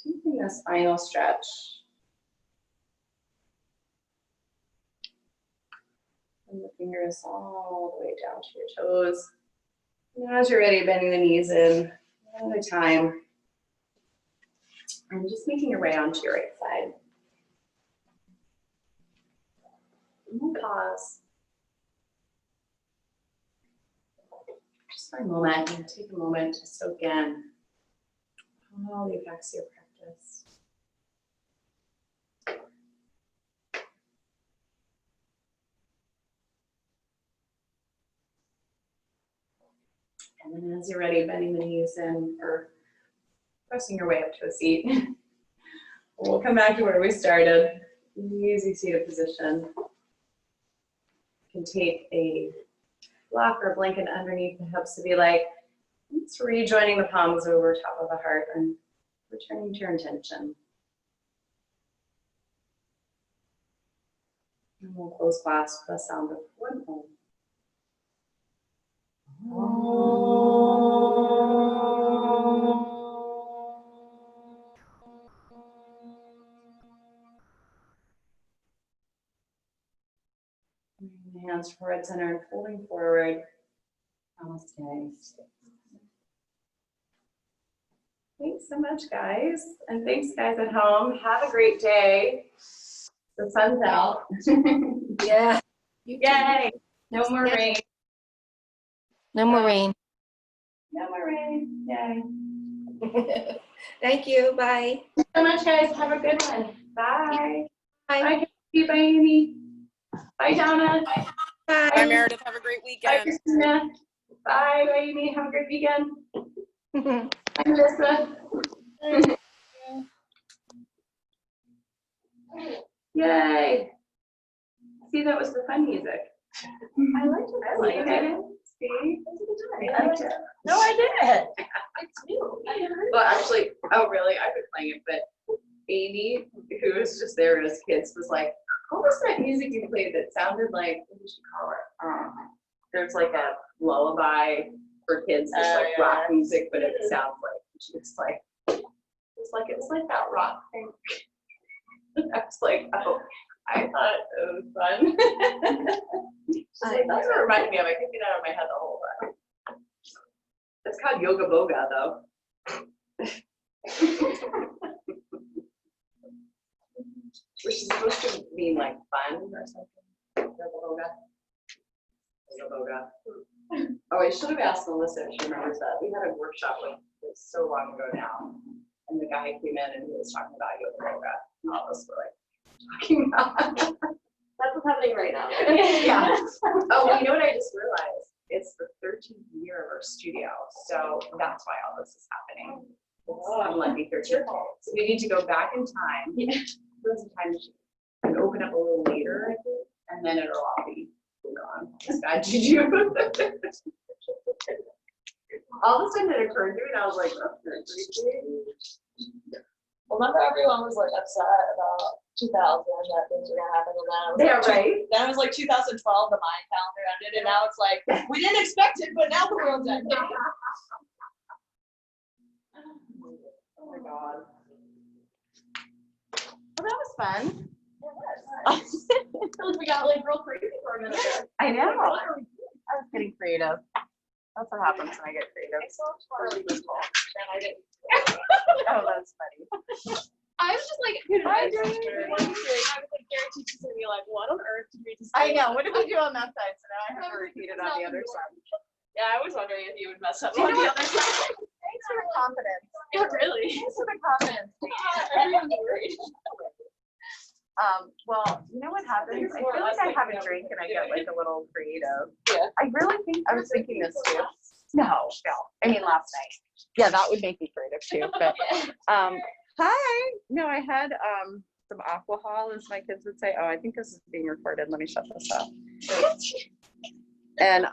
Taking this final stretch. And the fingers all the way down to your toes. And as you're ready, bending the knees in one at a time. And just making your way onto your right side. And we'll pause. Just for a moment, and take a moment to soak in all the effects of your practice. And then as you're ready, bending the knees in or pressing your way up to a seat. We'll come back to where we started. Easy seated position. can take a block or blanket underneath the hips to be like, it's rejoining the palms over top of the heart and returning to your intention. And we'll close class with the sound of one Om. Hands forward center and folding forward. Namaste. Thanks so much, guys. And thanks, guys at home. Have a great day. The sun's out. Yeah. Yay. No more rain. No more rain. No more rain. Yay. Thank you. Bye. Thanks so much, guys. Have a good one. Bye. Bye. Bye, Kathy. Bye, Amy. Bye, Donna. Bye. Bye, Meredith. Have a great Bye, weekend. Christina. Bye, Amy. Have a great weekend. Bye, Melissa. Yay. See, that was the fun music. I liked it. I liked it. See? I liked it. No, I didn't. It's new. Well, actually, oh, really? I've been playing it, but Amy, who was just there as kids, was like, what was that music you played that sounded like, what did you call it? There's like a lullaby for kids, just like rock music, but it sounds like, she was like, it was like that rock thing. I was like, oh, I thought it was fun. She's like, that's what it reminded me of. I couldn't get out of my head the whole time. It's called Yoga Boga, though. Which is supposed to mean like fun or something. Yoga Boga. Yoga Boga. Oh, I should have asked Melissa if she remembers that. We had a workshop like this so long ago now. And the guy came in and he was talking about Yoga Boga. And all of us were like talking about That's what's happening right now. yeah. Oh, well, you know what I just realized? It's the 13th year of our studio. So that's why all this is happening. I'm lucky 13th. So we need to go back in time. Yeah. Sometimes and open up a little later, I think, and then it'll all be gone. It's bad juju. All of a sudden it occurred to me and I was like, oh, Remember everyone was like upset about 2000 that things were gonna happen, and then it was yeah, like, right? then it was like 2012, the Mayan calendar ended, and now it's like we didn't expect it, but now the world's ending. Oh my god. Well, that was fun. I feel like we got like real crazy for a minute there. I know. I was getting creative. That's what happens when I get creative. I saw Charlie was cool, and I didn't. Oh, that's funny. I was just like, dude, I I was agree. like, guaranteed she's gonna be like, what on earth did we just do? I know. What did we do on that side? So now I have to repeat it on the other Nothing. side. Yeah, I was wondering if you would mess up Do you on know the what? other side. Thanks for the confidence. Yeah, really. Thanks for the confidence. Everyone's worried. Well, you know what happens? I feel like I have a drink and I get like a little creative. Yeah. I really think I was thinking this too. No. I mean last night. Yeah, that would make me creative too. But hi. No, I had some alcohol, as my kids would say. Oh, I think this is being recorded. Let me shut this off. And